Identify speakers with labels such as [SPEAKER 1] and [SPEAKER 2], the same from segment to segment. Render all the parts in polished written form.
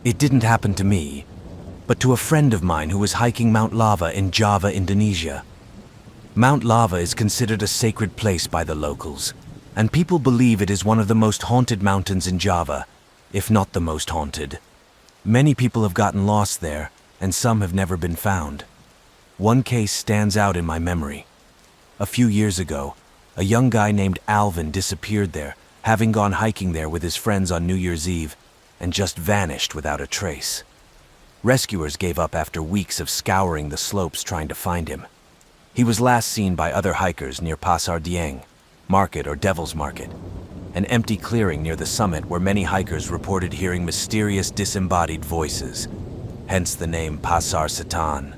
[SPEAKER 1] It didn't happen to me, but to a friend of mine who was hiking Mount Lava in Java, Indonesia. Mount Lava is considered a sacred place by the locals, and people believe it is one of the most haunted mountains in Java, if not the most haunted. Many people have gotten lost there, and some have never been found. One case stands out in my memory. A few years ago, a young guy named Alvin disappeared there, having gone hiking there with his friends on New Year's Eve, and just vanished without a trace. Rescuers gave up after weeks of scouring the slopes trying to find him. He was last seen by other hikers near Pasar Dieng, Market or Devil's Market, an empty clearing near the summit where many hikers reported hearing mysterious disembodied voices, hence the name Pasar Setan.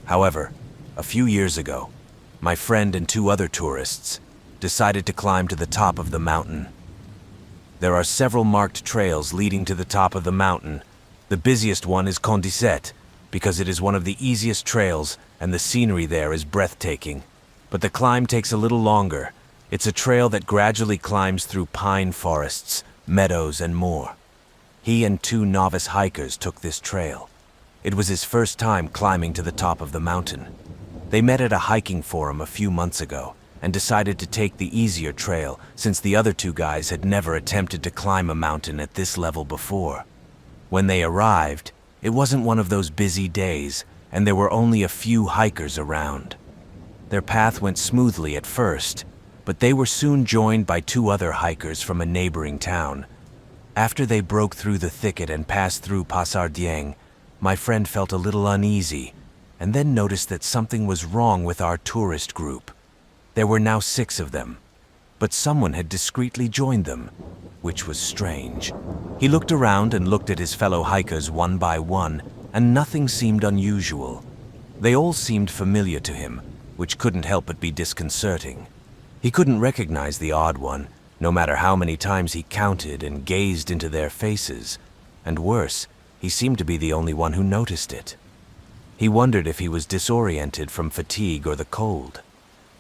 [SPEAKER 1] However, a few years ago, my friend and two other tourists decided to climb to the top of the mountain. There are several marked trails leading to the top of the mountain. The busiest one is Condicet, because it is one of the easiest trails and the scenery there is breathtaking. But the climb takes a little longer. It's a trail that gradually climbs through pine forests, meadows, and more. He and two novice hikers took this trail. It was his first time climbing to the top of the mountain. They met at a hiking forum a few months ago and decided to take the easier trail since the other two guys had never attempted to climb a mountain at this level before. When they arrived, it wasn't one of those busy days, and there were only a few hikers around. Their path went smoothly at first, but they were soon joined by two other hikers from a neighboring town. After they broke through the thicket and passed through Pasar Dieng, my friend felt a little uneasy, and then noticed that something was wrong with our tourist group. There were now 6 of them, but someone had discreetly joined them, which was strange. He looked around and looked at his fellow hikers one by one, and nothing seemed unusual. They all seemed familiar to him, which couldn't help but be disconcerting. He couldn't recognize the odd one, no matter how many times he counted and gazed into their faces, and worse, he seemed to be the only one who noticed it. He wondered if he was disoriented from fatigue or the cold,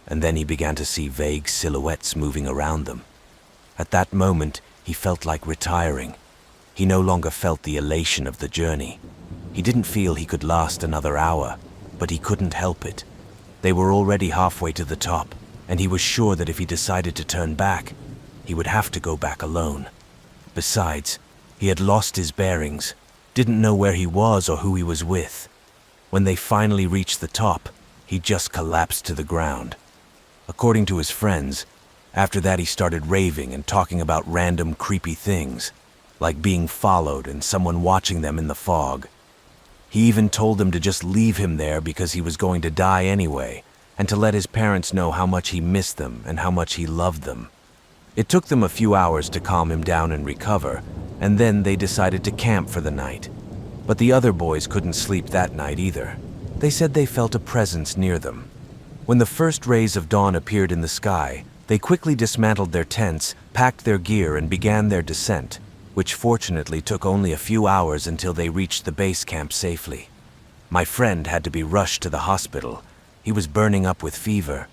[SPEAKER 1] and then he began to see vague silhouettes moving around them. At that moment, he felt like retiring. He no longer felt the elation of the journey. He didn't feel he could last another hour, but he couldn't help it. They were already halfway to the top, and he was sure that if he decided to turn back, he would have to go back alone. Besides, he had lost his bearings, didn't know where he was or who he was with. When they finally reached the top, he just collapsed to the ground. According to his friends, after that he started raving and talking about random creepy things, like being followed and someone watching them in the fog. He even told them to just leave him there because he was going to die anyway, and to let his parents know how much he missed them and how much he loved them. It took them a few hours to calm him down and recover, and then they decided to camp for the night. But the other boys couldn't sleep that night either. They said they felt a presence near them. When the first rays of dawn appeared in the sky, they quickly dismantled their tents, packed their gear, and began their descent, which fortunately took only a few hours until they reached the base camp safely. My friend had to be rushed to the hospital. He was burning up with fever.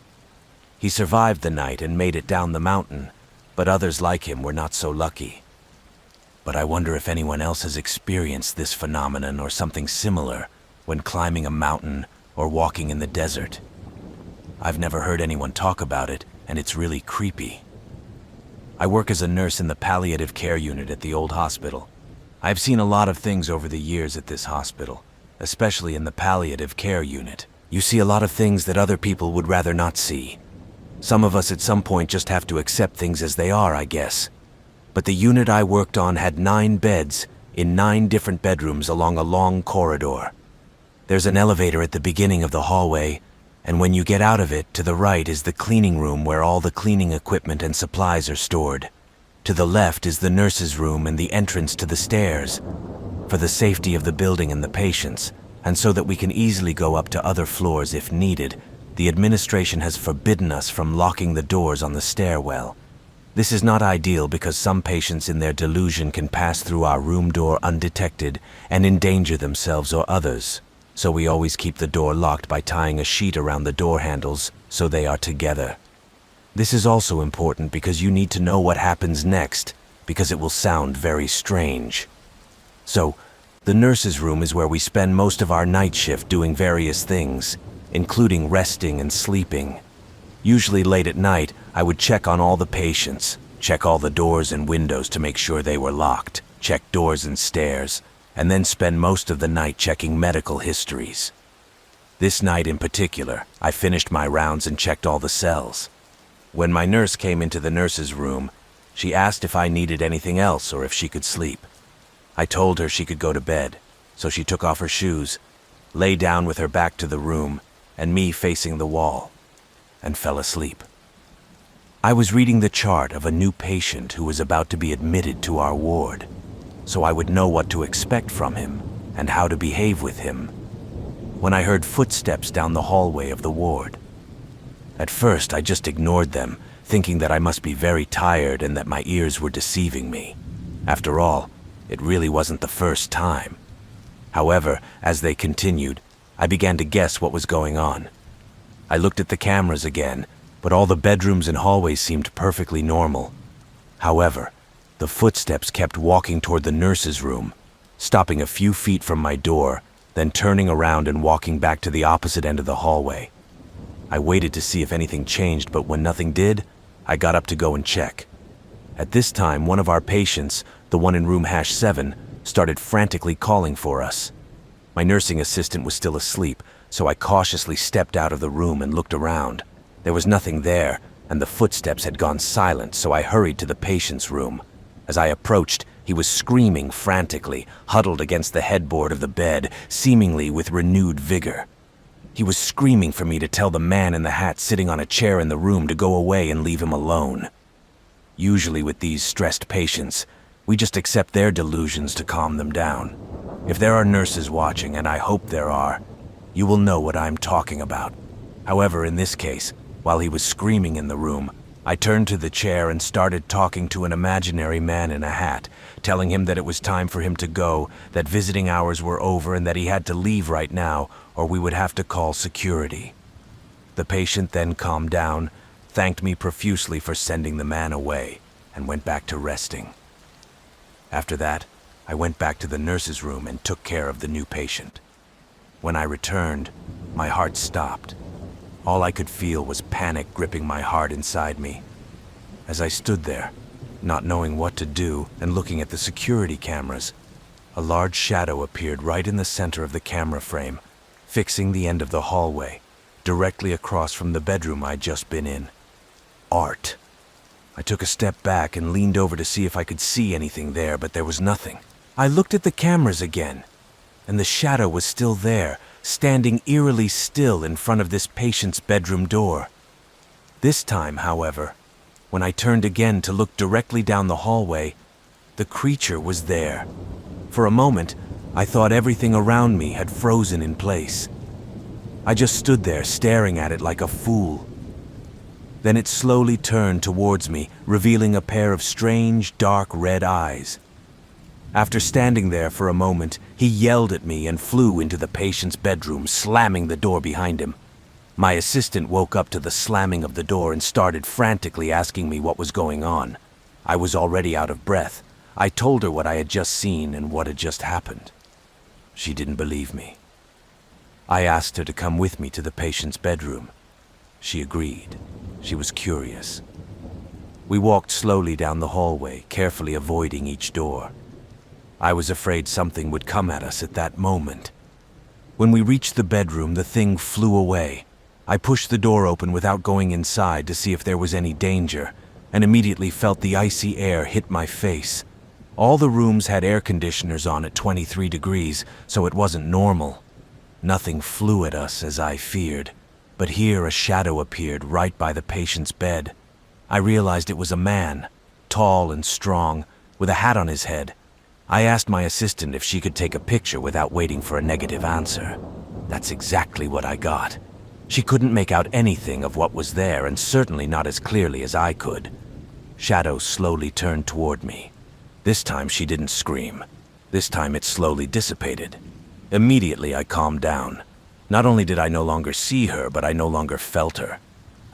[SPEAKER 1] He survived the night and made it down the mountain, but others like him were not so lucky. But I wonder if anyone else has experienced this phenomenon or something similar when climbing a mountain or walking in the desert. I've never heard anyone talk about it, and it's really creepy. I work as a nurse in the palliative care unit at the old hospital. I've seen a lot of things over the years at this hospital, especially in the palliative care unit. You see a lot of things that other people would rather not see. Some of us at some point just have to accept things as they are, I guess. But the unit I worked on had 9 beds in 9 different bedrooms along a long corridor. There's an elevator at the beginning of the hallway, and when you get out of it, to the right is the cleaning room where all the cleaning equipment and supplies are stored. To the left is the nurse's room and the entrance to the stairs, for the safety of the building and the patients, and so that we can easily go up to other floors if needed. The administration has forbidden us from locking the doors on the stairwell. This is not ideal because some patients in their delusion can pass through our room door undetected and endanger themselves or others. So we always keep the door locked by tying a sheet around the door handles so they are together. This is also important because you need to know what happens next, because it will sound very strange. So, the nurse's room is where we spend most of our night shift doing various things, including resting and sleeping. Usually late at night, I would check on all the patients, check all the doors and windows to make sure they were locked, check doors and stairs, and then spend most of the night checking medical histories. This night in particular, I finished my rounds and checked all the cells. When my nurse came into the nurse's room, she asked if I needed anything else or if she could sleep. I told her she could go to bed, so she took off her shoes, lay down with her back to the room, and me facing the wall, and fell asleep. I was reading the chart of a new patient who was about to be admitted to our ward, so I would know what to expect from him and how to behave with him, when I heard footsteps down the hallway of the ward. At first, I just ignored them, thinking that I must be very tired and that my ears were deceiving me. After all, it really wasn't the first time. However, as they continued, I began to guess what was going on. I looked at the cameras again, but all the bedrooms and hallways seemed perfectly normal. However, the footsteps kept walking toward the nurse's room, stopping a few feet from my door, then turning around and walking back to the opposite end of the hallway. I waited to see if anything changed, but when nothing did, I got up to go and check. At this time, one of our patients, the one in room #7, started frantically calling for us. My nursing assistant was still asleep, so I cautiously stepped out of the room and looked around. There was nothing there, and the footsteps had gone silent, so I hurried to the patient's room. As I approached, he was screaming frantically, huddled against the headboard of the bed, seemingly with renewed vigor. He was screaming for me to tell the man in the hat sitting on a chair in the room to go away and leave him alone. Usually with these stressed patients, we just accept their delusions to calm them down. If there are nurses watching, and I hope there are, you will know what I'm talking about. However, in this case, while he was screaming in the room, I turned to the chair and started talking to an imaginary man in a hat, telling him that it was time for him to go, that visiting hours were over, and that he had to leave right now, or we would have to call security. The patient then calmed down, thanked me profusely for sending the man away, and went back to resting. After that, I went back to the nurse's room and took care of the new patient. When I returned, my heart stopped. All I could feel was panic gripping my heart inside me. As I stood there, not knowing what to do and looking at the security cameras, a large shadow appeared right in the center of the camera frame, fixing the end of the hallway, directly across from the bedroom I'd just been in. Art. I took a step back and leaned over to see if I could see anything there, but there was nothing. I looked at the cameras again, and the shadow was still there, standing eerily still in front of this patient's bedroom door. This time, however, when I turned again to look directly down the hallway, the creature was there. For a moment, I thought everything around me had frozen in place. I just stood there staring at it like a fool. Then it slowly turned towards me, revealing a pair of strange, dark red eyes. After standing there for a moment, he yelled at me and flew into the patient's bedroom, slamming the door behind him. My assistant woke up to the slamming of the door and started frantically asking me what was going on. I was already out of breath. I told her what I had just seen and what had just happened. She didn't believe me. I asked her to come with me to the patient's bedroom. She agreed. She was curious. We walked slowly down the hallway, carefully avoiding each door. I was afraid something would come at us at that moment. When we reached the bedroom, the thing flew away. I pushed the door open without going inside to see if there was any danger, and immediately felt the icy air hit my face. All the rooms had air conditioners on at 23 degrees, so it wasn't normal. Nothing flew at us as I feared, but here a shadow appeared right by the patient's bed. I realized it was a man, tall and strong, with a hat on his head. I asked my assistant if she could take a picture without waiting for a negative answer. That's exactly what I got. She couldn't make out anything of what was there, and certainly not as clearly as I could. Shadow slowly turned toward me. This time she didn't scream. This time it slowly dissipated. Immediately I calmed down. Not only did I no longer see her, but I no longer felt her.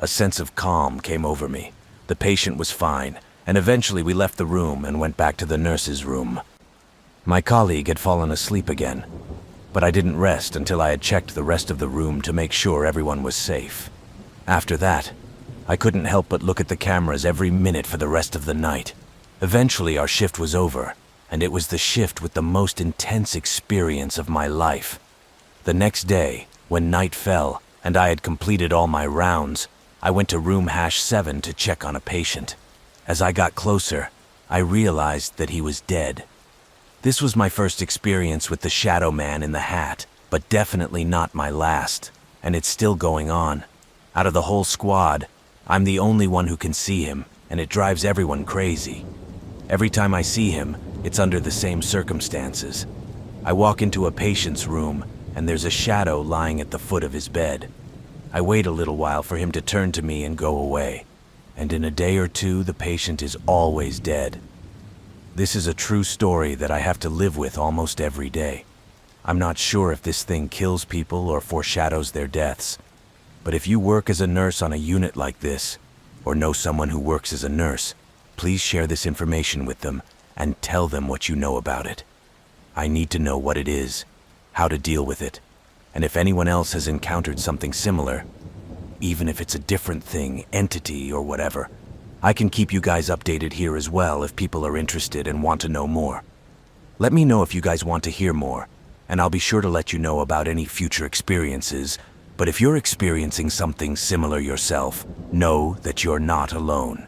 [SPEAKER 1] A sense of calm came over me. The patient was fine, and eventually we left the room and went back to the nurse's room. My colleague had fallen asleep again, but I didn't rest until I had checked the rest of the room to make sure everyone was safe. After that, I couldn't help but look at the cameras every minute for the rest of the night. Eventually, our shift was over, and it was the shift with the most intense experience of my life. The next day, when night fell and I had completed all my rounds, I went to room #7 to check on a patient. As I got closer, I realized that he was dead. This was my first experience with the shadow man in the hat, but definitely not my last, and it's still going on. Out of the whole squad, I'm the only one who can see him, and it drives everyone crazy. Every time I see him, it's under the same circumstances. I walk into a patient's room, and there's a shadow lying at the foot of his bed. I wait a little while for him to turn to me and go away, and in a day or two, the patient is always dead. This is a true story that I have to live with almost every day. I'm not sure if this thing kills people or foreshadows their deaths, but if you work as a nurse on a unit like this, or know someone who works as a nurse, please share this information with them and tell them what you know about it. I need to know what it is, how to deal with it, and if anyone else has encountered something similar, even if it's a different thing, entity, or whatever. I can keep you guys updated here as well if people are interested and want to know more. Let me know if you guys want to hear more, and I'll be sure to let you know about any future experiences. But if you're experiencing something similar yourself, know that you're not alone.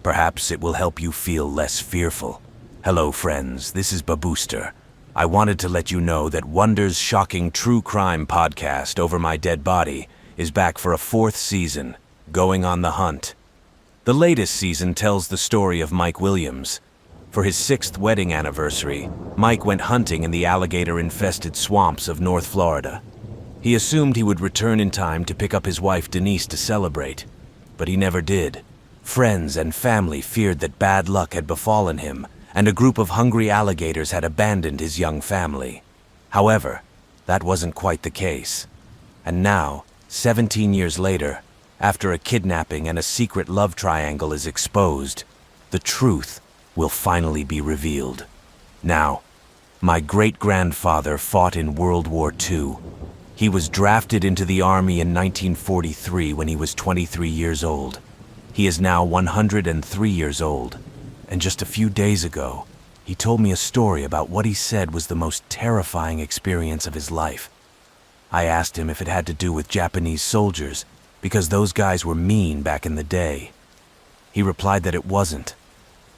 [SPEAKER 1] Perhaps it will help you feel less fearful. Hello friends, this is Babooster. I wanted to let you know that Wonder's shocking true crime podcast, Over My Dead Body, is back for a 4th season, Going on the Hunt. The latest season tells the story of Mike Williams. For his 6th wedding anniversary, Mike went hunting in the alligator-infested swamps of North Florida. He assumed he would return in time to pick up his wife Denise to celebrate, but he never did. Friends and family feared that bad luck had befallen him, and a group of hungry alligators had abandoned his young family. However, that wasn't quite the case. And now, 17 years later, after a kidnapping and a secret love triangle is exposed, the truth will finally be revealed. Now, my great-grandfather fought in World War II. He was drafted into the Army in 1943 when he was 23 years old. He is now 103 years old, and just a few days ago, he told me a story about what he said was the most terrifying experience of his life. I asked him if it had to do with Japanese soldiers, because those guys were mean back in the day. He replied that it wasn't.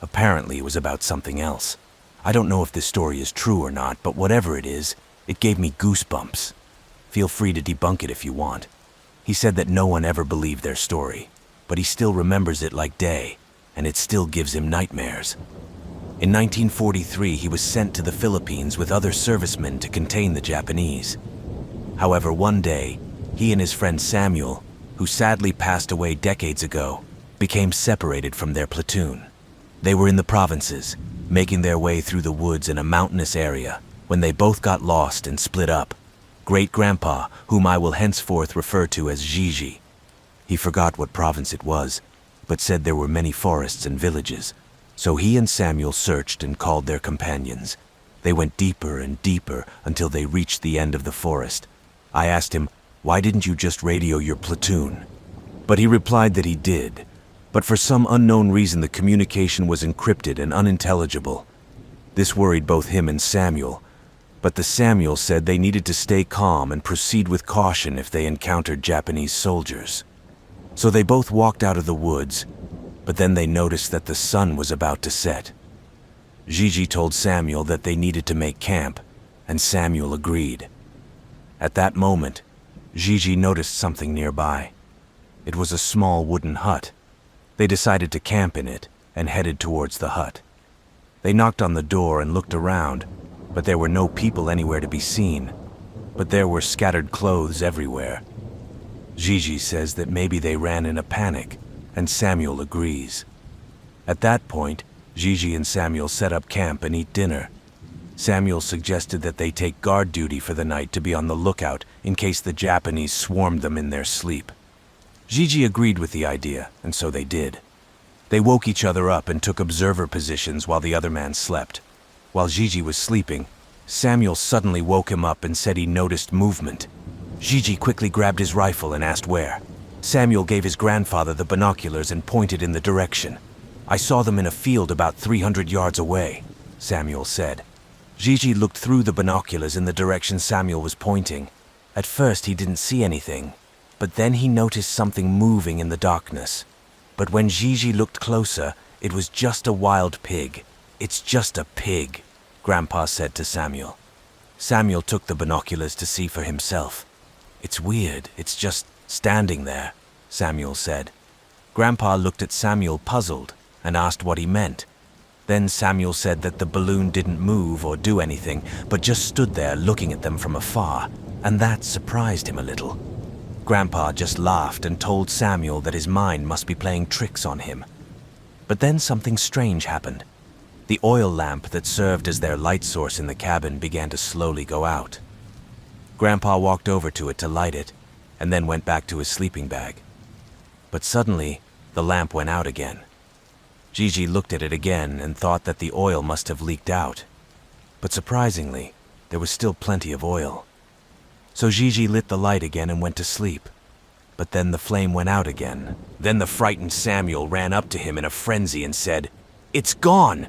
[SPEAKER 1] Apparently it was about something else. I don't know if this story is true or not, but whatever it is, it gave me goosebumps. Feel free to debunk it if you want. He said that no one ever believed their story, but he still remembers it like day, and it still gives him nightmares. In 1943, he was sent to the Philippines with other servicemen to contain the Japanese. However, one day, he and his friend Samuel, who sadly passed away decades ago, became separated from their platoon. They were in the provinces, making their way through the woods in a mountainous area, when they both got lost and split up. Great-grandpa, whom I will henceforth refer to as Gigi. He forgot what province it was, but said there were many forests and villages. So he and Samuel searched and called their companions. They went deeper and deeper until they reached the end of the forest. I asked him, "Why didn't you just radio your platoon?" But he replied that he did, but for some unknown reason the communication was encrypted and unintelligible. This worried both him and Samuel, but the Samuel said they needed to stay calm and proceed with caution if they encountered Japanese soldiers. So they both walked out of the woods, but then they noticed that the sun was about to set. Gigi told Samuel that they needed to make camp, and Samuel agreed. At that moment, Gigi noticed something nearby. It was a small wooden hut. They decided to camp in it and headed towards the hut. They knocked on the door and looked around, but there were no people anywhere to be seen. But there were scattered clothes everywhere. Gigi says that maybe they ran in a panic, and Samuel agrees. At that point, Gigi and Samuel set up camp and eat dinner. Samuel suggested that they take guard duty for the night to be on the lookout in case the Japanese swarmed them in their sleep. Gigi agreed with the idea, and so they did. They woke each other up and took observer positions while the other man slept. While Gigi was sleeping, Samuel suddenly woke him up and said he noticed movement. Gigi quickly grabbed his rifle and asked where. Samuel gave his grandfather the binoculars and pointed in the direction. "I saw them in a field about 300 yards away," Samuel said. Gigi looked through the binoculars in the direction Samuel was pointing. At first he didn't see anything, but then he noticed something moving in the darkness. But when Gigi looked closer, it was just a wild pig. "It's just a pig," Grandpa said to Samuel. Samuel took the binoculars to see for himself. "It's weird, it's just standing there," Samuel said. Grandpa looked at Samuel puzzled and asked what he meant. Then Samuel said that the balloon didn't move or do anything, but just stood there looking at them from afar, and that surprised him a little. Grandpa just laughed and told Samuel that his mind must be playing tricks on him. But then something strange happened. The oil lamp that served as their light source in the cabin began to slowly go out. Grandpa walked over to it to light it, and then went back to his sleeping bag. But suddenly, the lamp went out again. Gigi looked at it again and thought that the oil must have leaked out. But surprisingly, there was still plenty of oil. So Gigi lit the light again and went to sleep. But then the flame went out again. Then the frightened Samuel ran up to him in a frenzy and said, "It's gone!"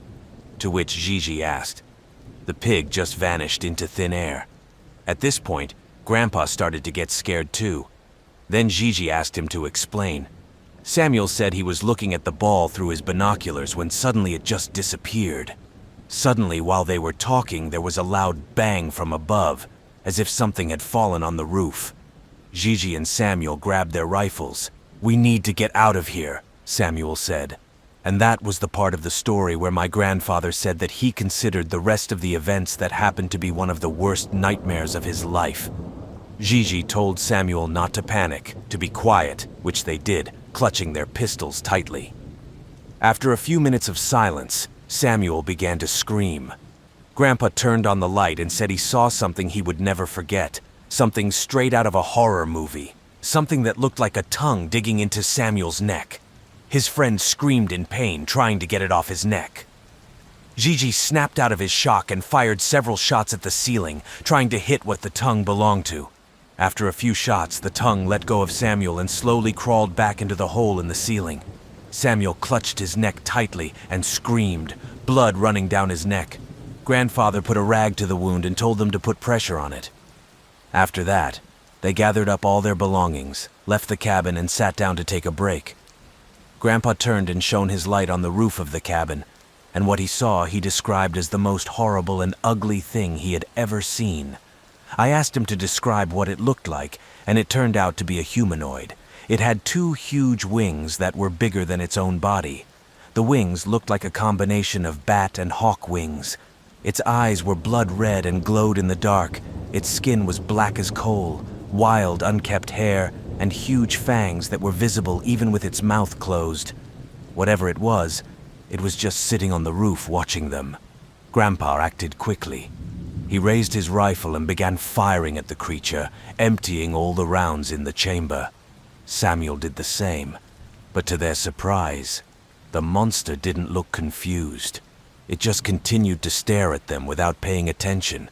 [SPEAKER 1] To which Gigi asked. The pig just vanished into thin air. At this point, Grandpa started to get scared too. Then Gigi asked him to explain. Samuel said he was looking at the ball through his binoculars when suddenly it just disappeared. Suddenly, while they were talking, there was a loud bang from above, as if something had fallen on the roof. Gigi and Samuel grabbed their rifles. "We need to get out of here," Samuel said. And that was the part of the story where my grandfather said that he considered the rest of the events that happened to be one of the worst nightmares of his life. Gigi told Samuel not to panic, to be quiet, which they did, clutching their pistols tightly. After a few minutes of silence, Samuel began to scream. Grandpa turned on the light and said he saw something he would never forget, something straight out of a horror movie, something that looked like a tongue digging into Samuel's neck. His friend screamed in pain, trying to get it off his neck. Gigi snapped out of his shock and fired several shots at the ceiling, trying to hit what the tongue belonged to. After a few shots, the tongue let go of Samuel and slowly crawled back into the hole in the ceiling. Samuel clutched his neck tightly and screamed, blood running down his neck. Grandfather put a rag to the wound and told them to put pressure on it. After that, they gathered up all their belongings, left the cabin, and sat down to take a break. Grandpa turned and shone his light on the roof of the cabin, and what he saw he described as the most horrible and ugly thing he had ever seen. I asked him to describe what it looked like, and it turned out to be a humanoid. It had 2 huge wings that were bigger than its own body. The wings looked like a combination of bat and hawk wings. Its eyes were blood red and glowed in the dark. Its skin was black as coal, wild, unkempt hair, and huge fangs that were visible even with its mouth closed. Whatever it was just sitting on the roof watching them. Grandpa acted quickly. He raised his rifle and began firing at the creature, emptying all the rounds in the chamber. Samuel did the same, but to their surprise, the monster didn't look confused. It just continued to stare at them without paying attention.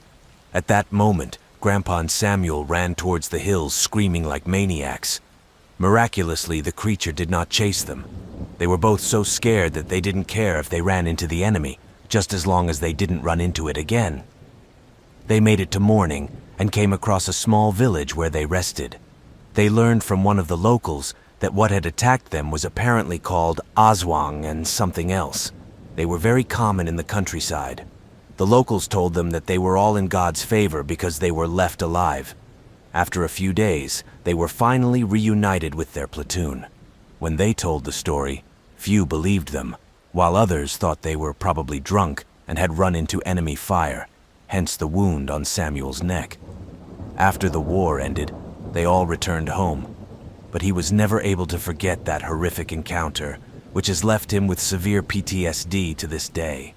[SPEAKER 1] At that moment, Grandpa and Samuel ran towards the hills screaming like maniacs. Miraculously, the creature did not chase them. They were both so scared that they didn't care if they ran into the enemy, just as long as they didn't run into it again. They made it to morning and came across a small village where they rested. They learned from one of the locals that what had attacked them was apparently called Aswang and something else. They were very common in the countryside. The locals told them that they were all in God's favor because they were left alive. After a few days, they were finally reunited with their platoon. When they told the story, few believed them, while others thought they were probably drunk and had run into enemy fire, hence the wound on Samuel's neck. After the war ended, they all returned home, but he was never able to forget that horrific encounter, which has left him with severe PTSD to this day.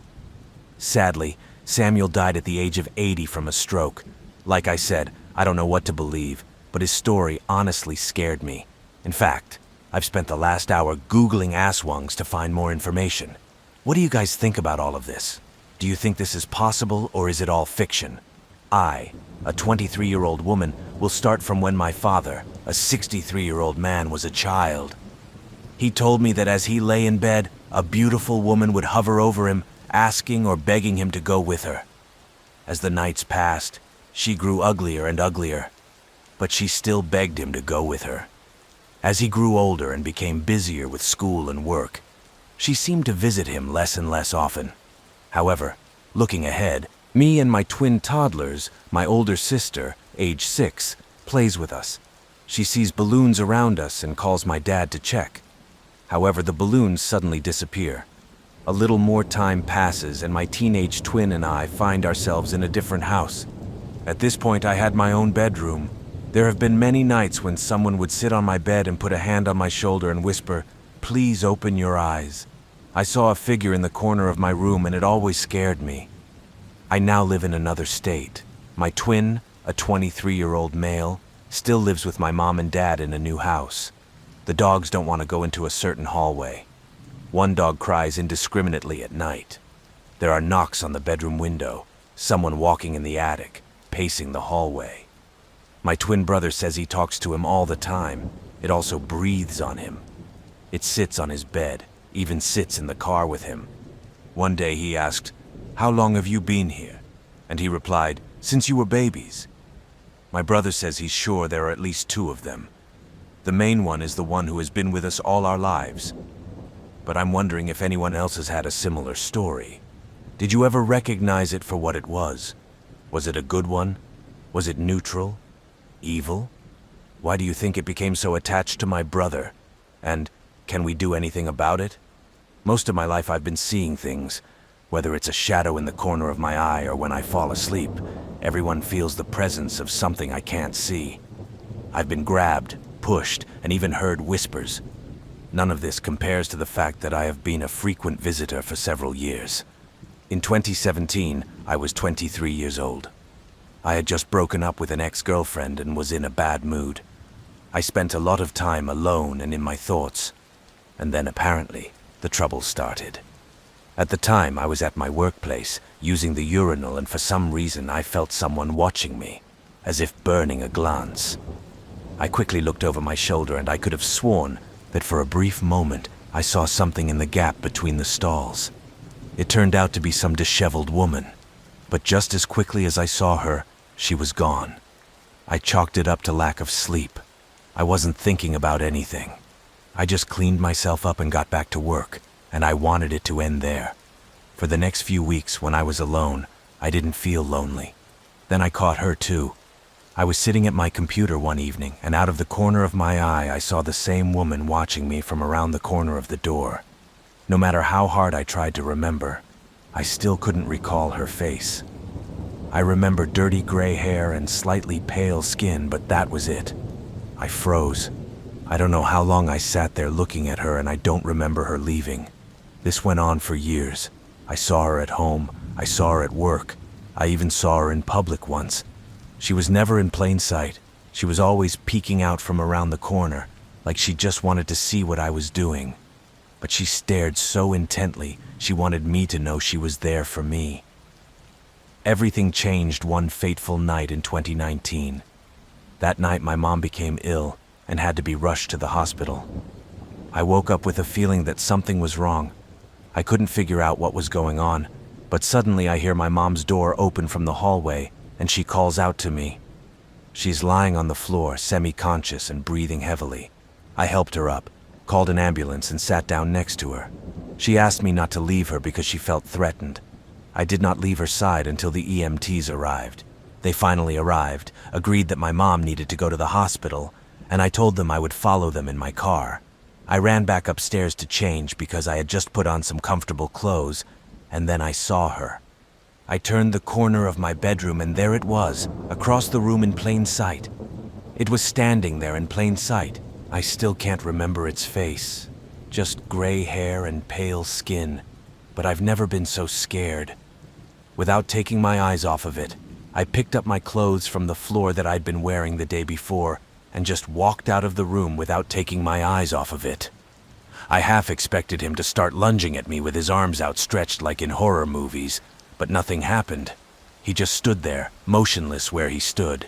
[SPEAKER 1] Sadly, Samuel died at the age of 80 from a stroke. Like I said, I don't know what to believe, but his story honestly scared me. In fact, I've spent the last hour Googling Aswangs to find more information. What do you guys think about all of this? Do you think this is possible, or is it all fiction? I, a 23-year-old woman, will start from when my father, a 63-year-old man, was a child. He told me that as he lay in bed, a beautiful woman would hover over him, asking or begging him to go with her. As the nights passed, she grew uglier and uglier, but she still begged him to go with her. As he grew older and became busier with school and work, she seemed to visit him less and less often. However, looking ahead, me and my twin toddlers, my older sister, age 6, plays with us. She sees balloons around us and calls my dad to check. However, the balloons suddenly disappear. A little more time passes and my teenage twin and I find ourselves in a different house. At this point, I had my own bedroom. There have been many nights when someone would sit on my bed and put a hand on my shoulder and whisper, "Please open your eyes." I saw a figure in the corner of my room and it always scared me. I now live in another state. My twin, a 23-year-old male, still lives with my mom and dad in a new house. The dogs don't want to go into a certain hallway. One dog cries indiscriminately at night. There are knocks on the bedroom window, someone walking in the attic, pacing the hallway. My twin brother says he talks to him all the time. It also breathes on him. It sits on his bed, even sits in the car with him. One day he asked, "How long have you been here?" And he replied, "Since you were babies." My brother says he's sure there are at least 2 of them. The main one is the one who has been with us all our lives. But I'm wondering if anyone else has had a similar story. Did you ever recognize it for what it was? Was it a good one? Was it neutral? Evil? Why do you think it became so attached to my brother? And can we do anything about it? Most of my life I've been seeing things. Whether it's a shadow in the corner of my eye or when I fall asleep, everyone feels the presence of something I can't see. I've been grabbed, pushed, and even heard whispers. None of this compares to the fact that I have been a frequent visitor for several years. In 2017, I was 23 years old. I had just broken up with an ex-girlfriend and was in a bad mood. I spent a lot of time alone and in my thoughts. And then apparently, the trouble started. At the time, I was at my workplace, using the urinal, and for some reason I felt someone watching me, as if burning a glance. I quickly looked over my shoulder and I could have sworn that for a brief moment I saw something in the gap between the stalls. It turned out to be some disheveled woman, but just as quickly as I saw her, she was gone. I chalked it up to lack of sleep. I wasn't thinking about anything. I just cleaned myself up and got back to work, and I wanted it to end there. For the next few weeks when I was alone, I didn't feel lonely. Then I caught her too. I was sitting at my computer one evening, and out of the corner of my eye, I saw the same woman watching me from around the corner of the door. No matter how hard I tried to remember, I still couldn't recall her face. I remember dirty gray hair and slightly pale skin, but that was it. I froze. I don't know how long I sat there looking at her, and I don't remember her leaving. This went on for years. I saw her at home. I saw her at work. I even saw her in public once. She was never in plain sight. She was always peeking out from around the corner, like she just wanted to see what I was doing. But she stared so intently, she wanted me to know she was there for me. Everything changed one fateful night in 2019. That night my mom became ill and had to be rushed to the hospital. I woke up with a feeling that something was wrong. I couldn't figure out what was going on, but suddenly I hear my mom's door open from the hallway, and she calls out to me. She's lying on the floor, semi-conscious and breathing heavily. I helped her up, called an ambulance, and sat down next to her. She asked me not to leave her because she felt threatened. I did not leave her side until the EMTs arrived. They finally arrived, agreed that my mom needed to go to the hospital, and I told them I would follow them in my car. I ran back upstairs to change because I had just put on some comfortable clothes, and then I saw her. I turned the corner of my bedroom and there it was, across the room in plain sight. It was standing there in plain sight. I still can't remember its face. Just gray hair and pale skin. But I've never been so scared. Without taking my eyes off of it, I picked up my clothes from the floor that I'd been wearing the day before and just walked out of the room without taking my eyes off of it. I half expected him to start lunging at me with his arms outstretched like in horror movies, but nothing happened. He just stood there, motionless where he stood.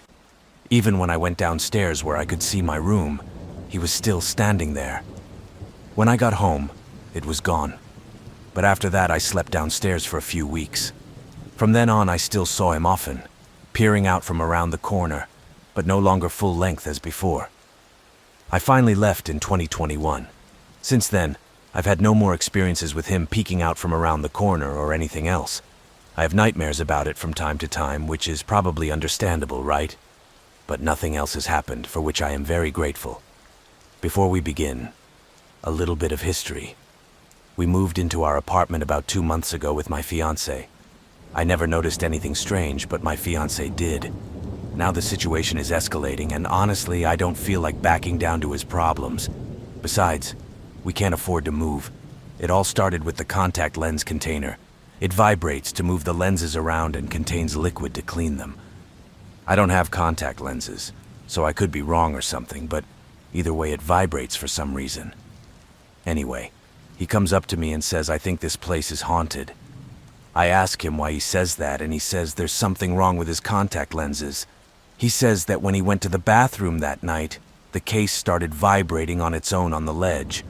[SPEAKER 1] Even when I went downstairs where I could see my room, he was still standing there. When I got home, it was gone. But after that, I slept downstairs for a few weeks. From then on, I still saw him often, peering out from around the corner, but no longer full length as before. I finally left in 2021. Since then, I've had no more experiences with him peeking out from around the corner or anything else. I have nightmares about it from time to time, which is probably understandable, right? But nothing else has happened, for which I am very grateful. Before we begin, a little bit of history. We moved into our apartment about 2 months ago with my fiancé. I never noticed anything strange, but my fiancé did. Now the situation is escalating, and honestly, I don't feel like backing down to his problems. Besides, we can't afford to move. It all started with the contact lens container. It vibrates to move the lenses around and contains liquid to clean them. I don't have contact lenses, so I could be wrong or something, but either way it vibrates for some reason. Anyway, he comes up to me and says I think this place is haunted. I ask him why he says that, and he says there's something wrong with his contact lenses. He says that when he went to the bathroom that night, the case started vibrating on its own on the ledge.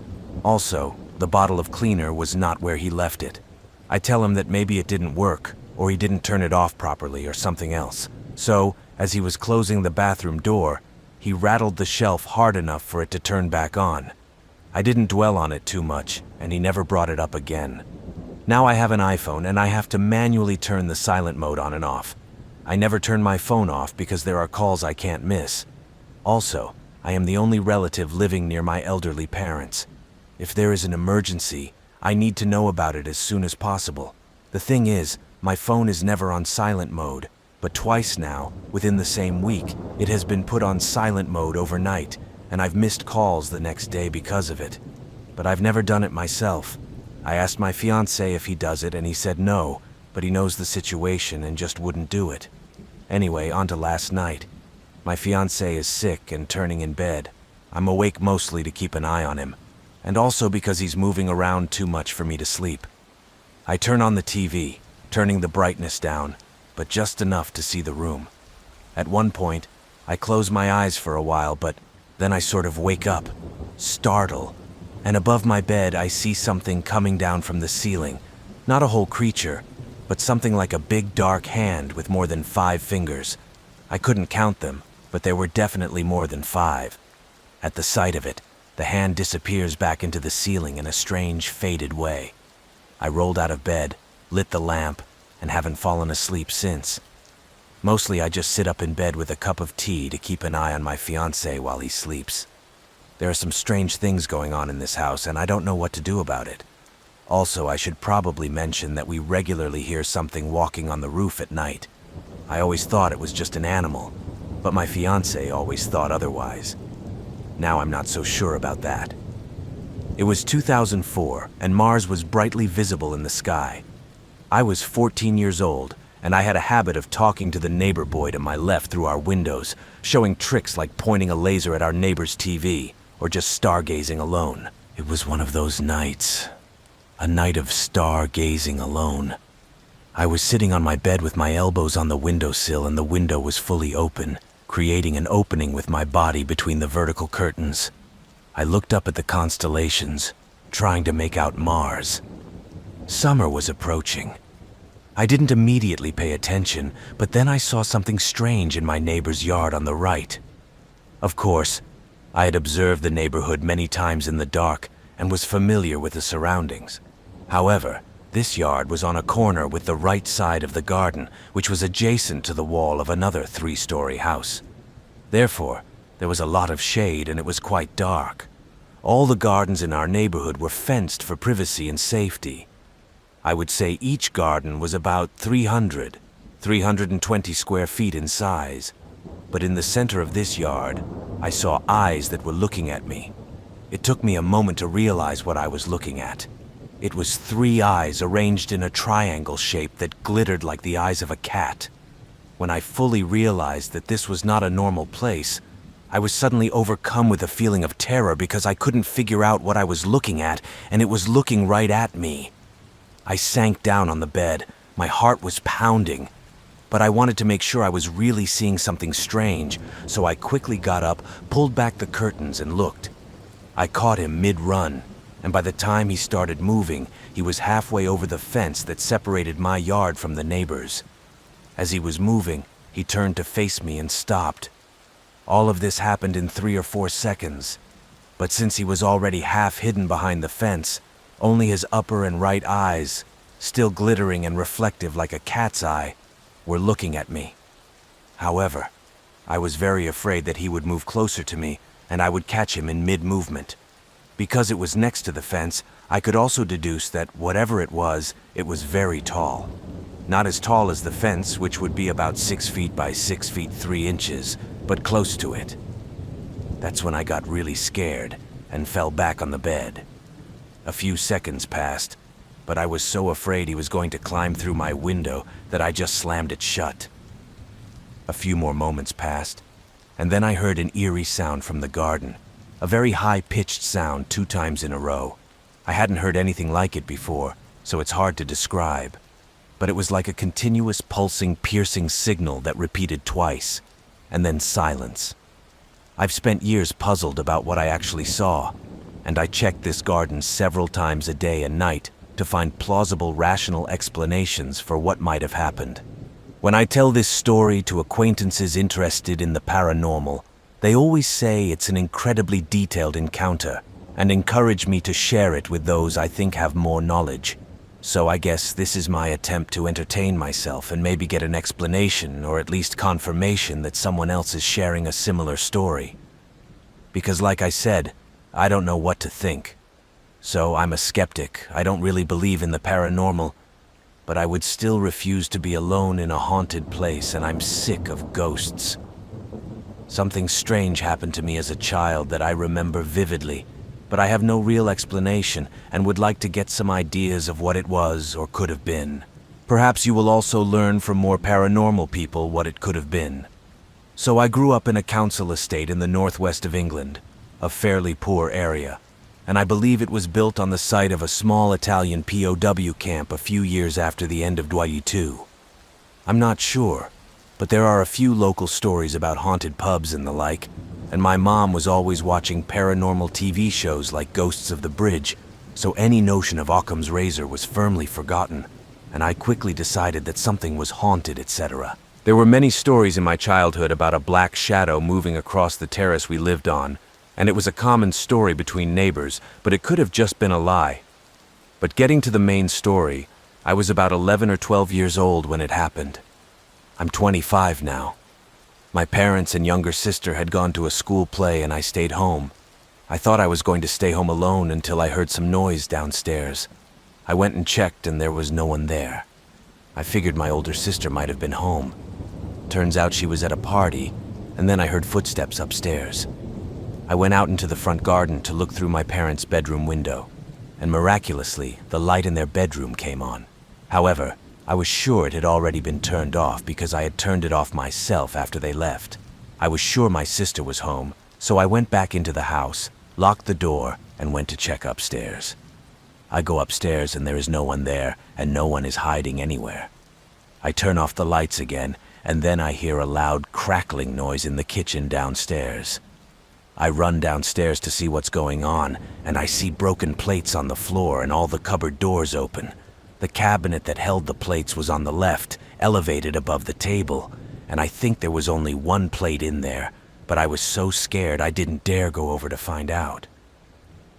[SPEAKER 1] Also, the bottle of cleaner was not where he left it. I tell him that maybe it didn't work, or he didn't turn it off properly, or something else. So, as he was closing the bathroom door, he rattled the shelf hard enough for it to turn back on. I didn't dwell on it too much, and he never brought it up again. Now I have an iPhone, and I have to manually turn the silent mode on and off. I never turn my phone off because there are calls I can't miss. Also, I am the only relative living near my elderly parents. If there is an emergency, I need to know about it as soon as possible. The thing is, my phone is never on silent mode, but twice now, within the same week, it has been put on silent mode overnight, and I've missed calls the next day because of it. But I've never done it myself. I asked my fiancé if he does it, and he said no, but he knows the situation and just wouldn't do it. Anyway, on to last night. My fiancé is sick and turning in bed. I'm awake mostly to keep an eye on him, and also because he's moving around too much for me to sleep. I turn on the TV, turning the brightness down, but just enough to see the room. At one point, I close my eyes for a while, but then I sort of wake up, startle, and above my bed I see something coming down from the ceiling. Not a whole creature, but something like a big dark hand with more than 5 fingers. I couldn't count them, but there were definitely more than 5. At the sight of it, the hand disappears back into the ceiling in a strange, faded way. I rolled out of bed, lit the lamp, and haven't fallen asleep since. Mostly I just sit up in bed with a cup of tea to keep an eye on my fiancé while he sleeps. There are some strange things going on in this house, and I don't know what to do about it. Also, I should probably mention that we regularly hear something walking on the roof at night. I always thought it was just an animal, but my fiancé always thought otherwise. Now I'm not so sure about that. It was 2004, and Mars was brightly visible in the sky. I was 14 years old, and I had a habit of talking to the neighbor boy to my left through our windows, showing tricks like pointing a laser at our neighbor's TV, or just stargazing alone. It was one of those nights. A night of stargazing alone. I was sitting on my bed with my elbows on the windowsill, and the window was fully open, creating an opening with my body between the vertical curtains. I looked up at the constellations, trying to make out Mars. Summer was approaching. I didn't immediately pay attention, but then I saw something strange in my neighbor's yard on the right. Of course, I had observed the neighborhood many times in the dark and was familiar with the surroundings. However, this yard was on a corner with the right side of the garden, which was adjacent to the wall of another 3-story house. Therefore, there was a lot of shade and it was quite dark. All the gardens in our neighborhood were fenced for privacy and safety. I would say each garden was about 320 square feet in size. But in the center of this yard, I saw eyes that were looking at me. It took me a moment to realize what I was looking at. It was 3 eyes arranged in a triangle shape that glittered like the eyes of a cat. When I fully realized that this was not a normal place, I was suddenly overcome with a feeling of terror because I couldn't figure out what I was looking at, and it was looking right at me. I sank down on the bed, My heart was pounding, but I wanted to make sure I was really seeing something strange, so I quickly got up, pulled back the curtains, and looked. I caught him mid-run, and by the time he started moving, he was halfway over the fence that separated my yard from the neighbor's. As he was moving, he turned to face me and stopped. All of this happened in 3 or 4 seconds, but since he was already half hidden behind the fence, only his upper and right eyes, still glittering and reflective like a cat's eye, were looking at me. However, I was very afraid that he would move closer to me and I would catch him in mid-movement. Because it was next to the fence, I could also deduce that whatever it was very tall. Not as tall as the fence, which would be about 6 feet by 6 feet 3 inches, but close to it. That's when I got really scared and fell back on the bed. A few seconds passed, but I was so afraid he was going to climb through my window that I just slammed it shut. A few more moments passed, and then I heard an eerie sound from the garden, a very high-pitched sound 2 times in a row. I hadn't heard anything like it before, so it's hard to describe, but it was like a continuous pulsing, piercing signal that repeated twice, and then silence. I've spent years puzzled about what I actually saw, and I checked this garden several times a day and night to find plausible, rational explanations for what might have happened. When I tell this story to acquaintances interested in the paranormal, they always say it's an incredibly detailed encounter and encourage me to share it with those I think have more knowledge. So I guess this is my attempt to entertain myself and maybe get an explanation or at least confirmation that someone else is sharing a similar story. Because like I said, I don't know what to think. So I'm a skeptic. I don't really believe in the paranormal, but I would still refuse to be alone in a haunted place, and I'm sick of ghosts. Something strange happened to me as a child that I remember vividly, but I have no real explanation and would like to get some ideas of what it was or could have been. Perhaps you will also learn from more paranormal people what it could have been. So I grew up in a council estate in the northwest of England, a fairly poor area, and I believe it was built on the site of a small Italian POW camp a few years after the end of World War II. I'm not sure, but there are a few local stories about haunted pubs and the like, and my mom was always watching paranormal TV shows like Ghosts of the Bridge, so any notion of Occam's razor was firmly forgotten, and I quickly decided that something was haunted, etc. There were many stories in my childhood about a black shadow moving across the terrace we lived on, and it was a common story between neighbors, but it could have just been a lie. But getting to the main story, I was about 11 or 12 years old when it happened. I'm 25 now. My parents and younger sister had gone to a school play and I stayed home. I thought I was going to stay home alone until I heard some noise downstairs. I went and checked and there was no one there. I figured my older sister might have been home. Turns out she was at a party, and then I heard footsteps upstairs. I went out into the front garden to look through my parents' bedroom window, and miraculously, the light in their bedroom came on. However, I was sure it had already been turned off because I had turned it off myself after they left. I was sure my sister was home, so I went back into the house, locked the door, and went to check upstairs. I go upstairs and there is no one there, and no one is hiding anywhere. I turn off the lights again, and then I hear a loud crackling noise in the kitchen downstairs. I run downstairs to see what's going on, and I see broken plates on the floor and all the cupboard doors open. The cabinet that held the plates was on the left, elevated above the table, and I think there was only one plate in there, but I was so scared I didn't dare go over to find out.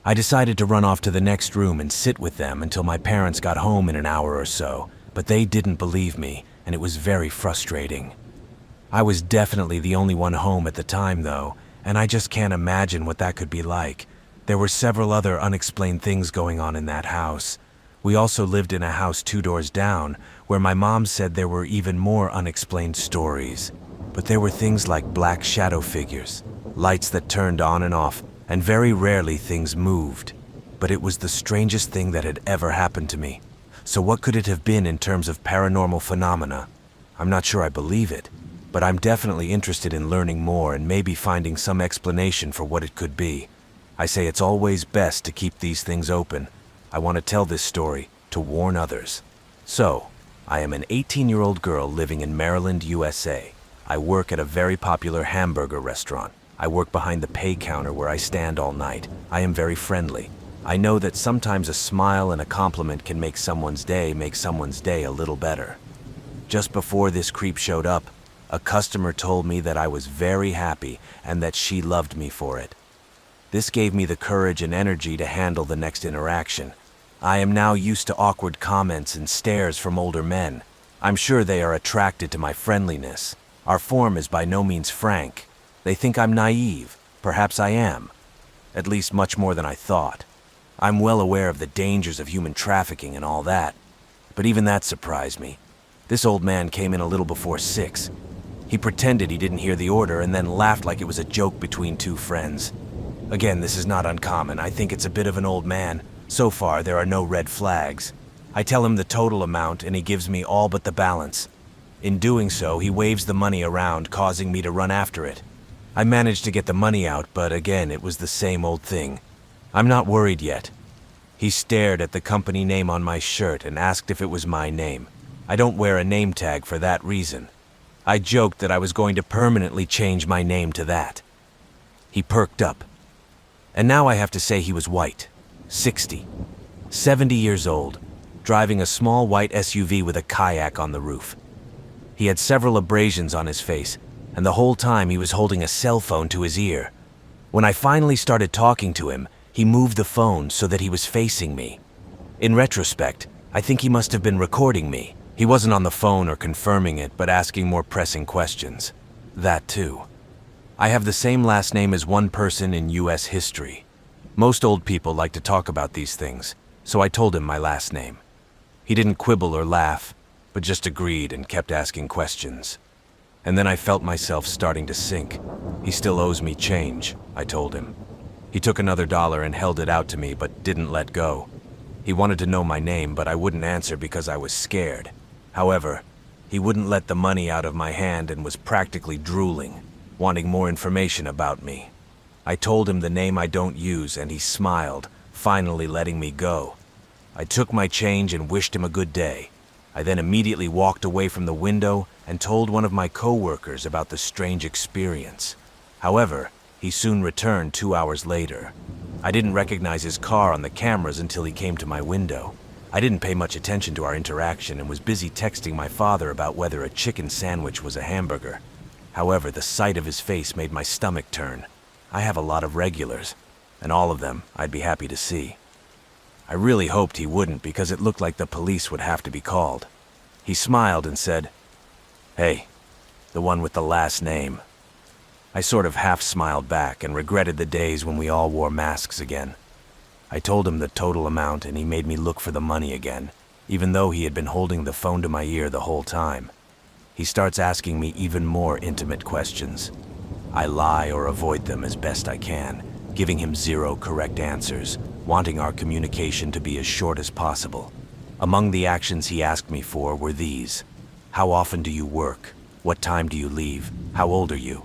[SPEAKER 1] I decided to run off to the next room and sit with them until my parents got home in an hour or so, but they didn't believe me, and it was very frustrating. I was definitely the only one home at the time, though, and I just can't imagine what that could be like. There were several other unexplained things going on in that house. We also lived in a house 2 doors down, where my mom said there were even more unexplained stories. But there were things like black shadow figures, lights that turned on and off, and very rarely things moved. But it was the strangest thing that had ever happened to me. So what could it have been in terms of paranormal phenomena? I'm not sure I believe it, but I'm definitely interested in learning more and maybe finding some explanation for what it could be. I say it's always best to keep these things open. I want to tell this story to warn others. So, I am an 18-year-old girl living in Maryland, USA. I work at a very popular hamburger restaurant. I work behind the pay counter where I stand all night. I am very friendly. I know that sometimes a smile and a compliment can make someone's day a little better. Just before this creep showed up, a customer told me that I was very happy and that she loved me for it. This gave me the courage and energy to handle the next interaction. I am now used to awkward comments and stares from older men. I'm sure they are attracted to my friendliness. Our form is by no means frank. They think I'm naive. Perhaps I am. At least much more than I thought. I'm well aware of the dangers of human trafficking and all that. But even that surprised me. This old man came in a little before 6. He pretended he didn't hear the order and then laughed like it was a joke between two friends. Again, this is not uncommon. I think it's a bit of an old man. So far, there are no red flags. I tell him the total amount and he gives me all but the balance. In doing so, he waves the money around, causing me to run after it. I managed to get the money out, but again, it was the same old thing. I'm not worried yet. He stared at the company name on my shirt and asked if it was my name. I don't wear a name tag for that reason. I joked that I was going to permanently change my name to that. He perked up. And now I have to say he was white, 60, 70 years old, driving a small white SUV with a kayak on the roof. He had several abrasions on his face, and the whole time he was holding a cell phone to his ear. When I finally started talking to him, he moved the phone so that he was facing me. In retrospect, I think he must have been recording me. He wasn't on the phone or confirming it, but asking more pressing questions. That too. I have the same last name as one person in US history. Most old people like to talk about these things, so I told him my last name. He didn't quibble or laugh, but just agreed and kept asking questions. And then I felt myself starting to sink. He still owes me change, I told him. He took another dollar and held it out to me, but didn't let go. He wanted to know my name, but I wouldn't answer because I was scared. However, he wouldn't let the money out of my hand and was practically drooling, wanting more information about me. I told him the name I don't use, and he smiled, finally letting me go. I took my change and wished him a good day. I then immediately walked away from the window and told one of my co-workers about the strange experience. However, he soon returned 2 hours later. I didn't recognize his car on the cameras until he came to my window. I didn't pay much attention to our interaction and was busy texting my father about whether a chicken sandwich was a hamburger. However, the sight of his face made my stomach turn. I have a lot of regulars, and all of them I'd be happy to see. I really hoped he wouldn't because it looked like the police would have to be called. He smiled and said, "Hey, the one with the last name." I sort of half smiled back and regretted the days when we all wore masks again. I told him the total amount and he made me look for the money again, even though he had been holding the phone to my ear the whole time. He starts asking me even more intimate questions. I lie or avoid them as best I can, giving him 0 correct answers, wanting our communication to be as short as possible. Among the actions he asked me for were these: how often do you work? What time do you leave? How old are you?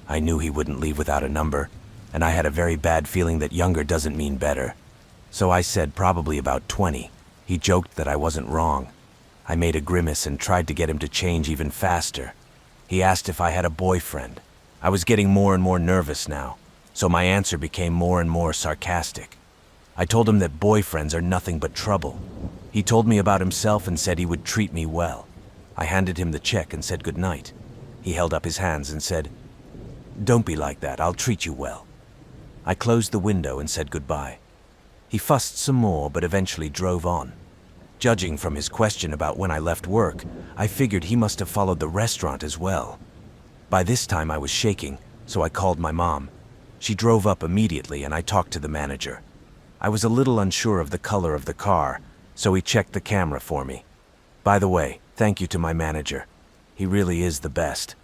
[SPEAKER 1] I knew he wouldn't leave without a number, and I had a very bad feeling that younger doesn't mean better. So I said probably about 20. He joked that I wasn't wrong. I made a grimace and tried to get him to change even faster. He asked if I had a boyfriend. I was getting more and more nervous now, so my answer became more and more sarcastic. I told him that boyfriends are nothing but trouble. He told me about himself and said he would treat me well. I handed him the check and said goodnight. He held up his hands and said, "Don't be like that, I'll treat you well." I closed the window and said goodbye. He fussed some more, but eventually drove on. Judging from his question about when I left work, I figured he must have followed the restaurant as well. By this time I was shaking, so I called my mom. She drove up immediately and I talked to the manager. I was a little unsure of the color of the car, so he checked the camera for me. By the way, thank you to my manager. He really is the best.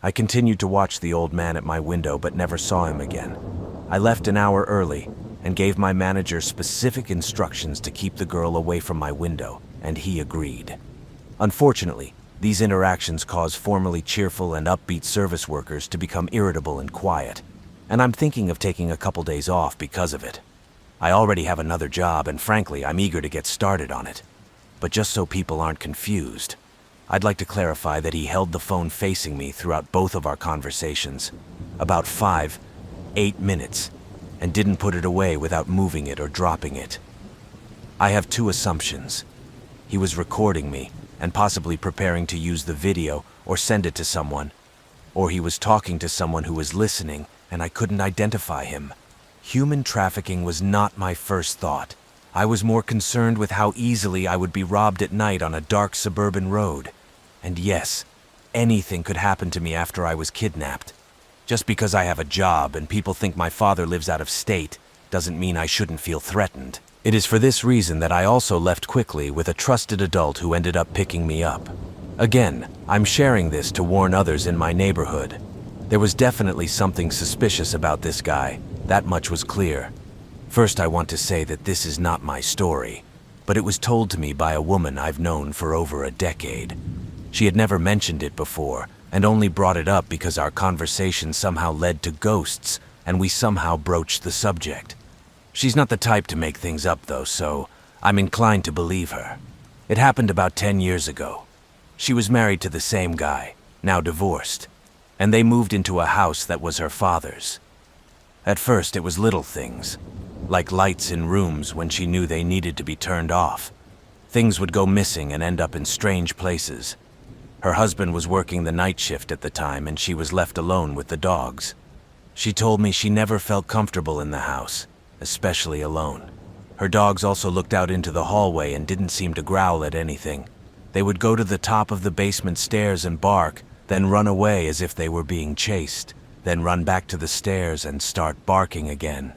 [SPEAKER 1] I continued to watch the old man at my window but never saw him again. I left an hour early and gave my manager specific instructions to keep the girl away from my window, and he agreed. Unfortunately, these interactions cause formerly cheerful and upbeat service workers to become irritable and quiet, and I'm thinking of taking a couple days off because of it. I already have another job, and frankly, I'm eager to get started on it. but just so people aren't confused, I'd like to clarify that he held the phone facing me throughout both of our conversations, about 8 minutes, and didn't put it away without moving it or dropping it. I have two assumptions. He was recording me and possibly preparing to use the video or send it to someone, or he was talking to someone who was listening and I couldn't identify him. Human trafficking was not my first thought. I was more concerned with how easily I would be robbed at night on a dark suburban road. And yes, anything could happen to me after I was kidnapped. Just because I have a job and people think my father lives out of state doesn't mean I shouldn't feel threatened. It is for this reason that I also left quickly with a trusted adult who ended up picking me up. Again, I'm sharing this to warn others in my neighborhood. There was definitely something suspicious about this guy. That much was clear. First, I want to say that this is not my story, but it was told to me by a woman I've known for over a decade. She had never mentioned it before, and only brought it up because our conversation somehow led to ghosts, and we somehow broached the subject. She's not the type to make things up, though, so I'm inclined to believe her. It happened about 10 years ago. She was married to the same guy, now divorced, and they moved into a house that was her father's. At first, it was little things, like lights in rooms when she knew they needed to be turned off. Things would go missing and end up in strange places. Her husband was working the night shift at the time, and she was left alone with the dogs. She told me she never felt comfortable in the house, especially alone. Her dogs also looked out into the hallway and didn't seem to growl at anything. They would go to the top of the basement stairs and bark, then run away as if they were being chased, then run back to the stairs and start barking again.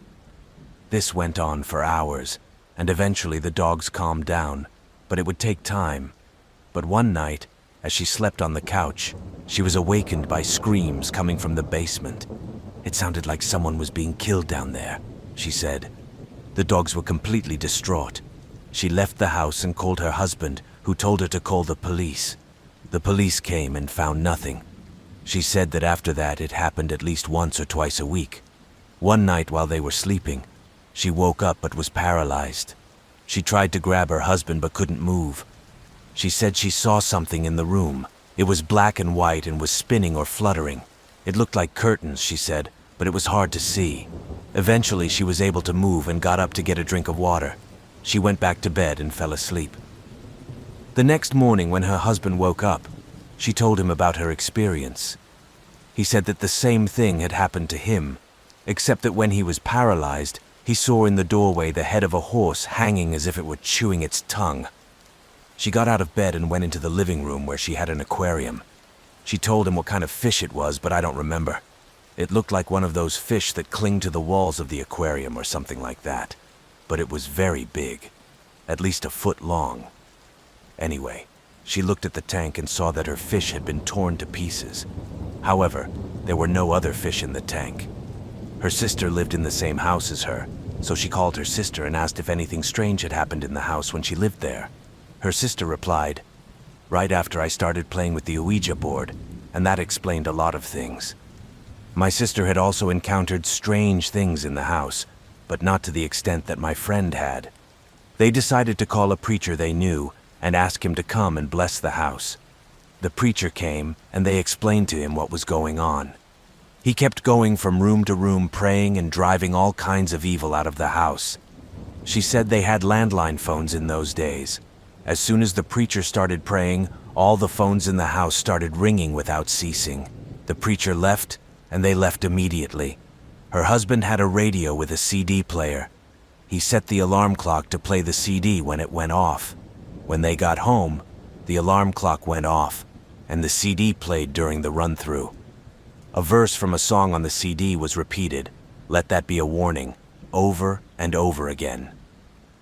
[SPEAKER 1] This went on for hours, and eventually the dogs calmed down, but it would take time. But one night, as she slept on the couch, she was awakened by screams coming from the basement. It sounded like someone was being killed down there, she said. The dogs were completely distraught. She left the house and called her husband, who told her to call the police. The police came and found nothing. She said that after that it happened at least once or twice a week. One night while they were sleeping, she woke up but was paralyzed. She tried to grab her husband but couldn't move. She said she saw something in the room. It was black and white and was spinning or fluttering. It looked like curtains, she said, but it was hard to see. Eventually, she was able to move and got up to get a drink of water. She went back to bed and fell asleep. The next morning, when her husband woke up, she told him about her experience. He said that the same thing had happened to him, except that when he was paralyzed, he saw in the doorway the head of a horse hanging as if it were chewing its tongue. She got out of bed and went into the living room where she had an aquarium. She told him what kind of fish it was, but I don't remember. It looked like one of those fish that cling to the walls of the aquarium or something like that. But it was very big, at least a foot long. Anyway, she looked at the tank and saw that her fish had been torn to pieces. However, there were no other fish in the tank. Her sister lived in the same house as her, so she called her sister and asked if anything strange had happened in the house when she lived there. Her sister replied, "Right after I started playing with the Ouija board, and that explained a lot of things." My sister had also encountered strange things in the house, but not to the extent that my friend had. They decided to call a preacher they knew and ask him to come and bless the house. The preacher came, and they explained to him what was going on. He kept going from room to room praying and driving all kinds of evil out of the house. She said they had landline phones in those days. As soon as the preacher started praying, all the phones in the house started ringing without ceasing. The preacher left, and they left immediately. Her husband had a radio with a CD player. He set the alarm clock to play the CD when it went off. When they got home, the alarm clock went off, and the CD played during the run-through. A verse from a song on the CD was repeated, "Let that be a warning," over and over again.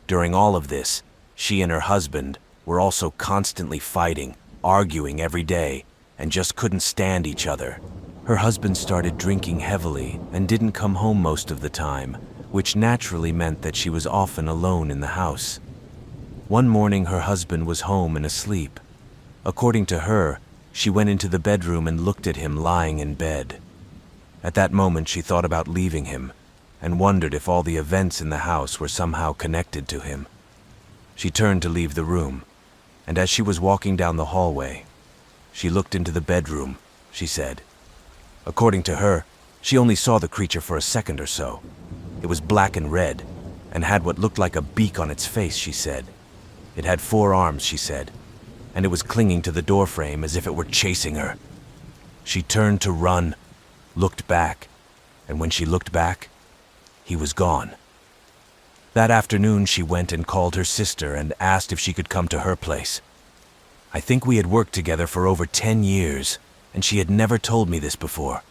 [SPEAKER 1] During all of this, she and her husband were also constantly fighting, arguing every day, and just couldn't stand each other. Her husband started drinking heavily and didn't come home most of the time, which naturally meant that she was often alone in the house. One morning, her husband was home and asleep. According to her, she went into the bedroom and looked at him lying in bed. At that moment, she thought about leaving him and wondered if all the events in the house were somehow connected to him. She turned to leave the room, and as she was walking down the hallway, she looked into the bedroom, she said. According to her, she only saw the creature for a second or so. It was black and red, and had what looked like a beak on its face, she said. It had 4 arms, she said, and it was clinging to the doorframe as if it were chasing her. She turned to run, looked back, and when she looked back, he was gone. That afternoon, she went and called her sister and asked if she could come to her place. I think we had worked together for over 10 years, and she had never told me this before.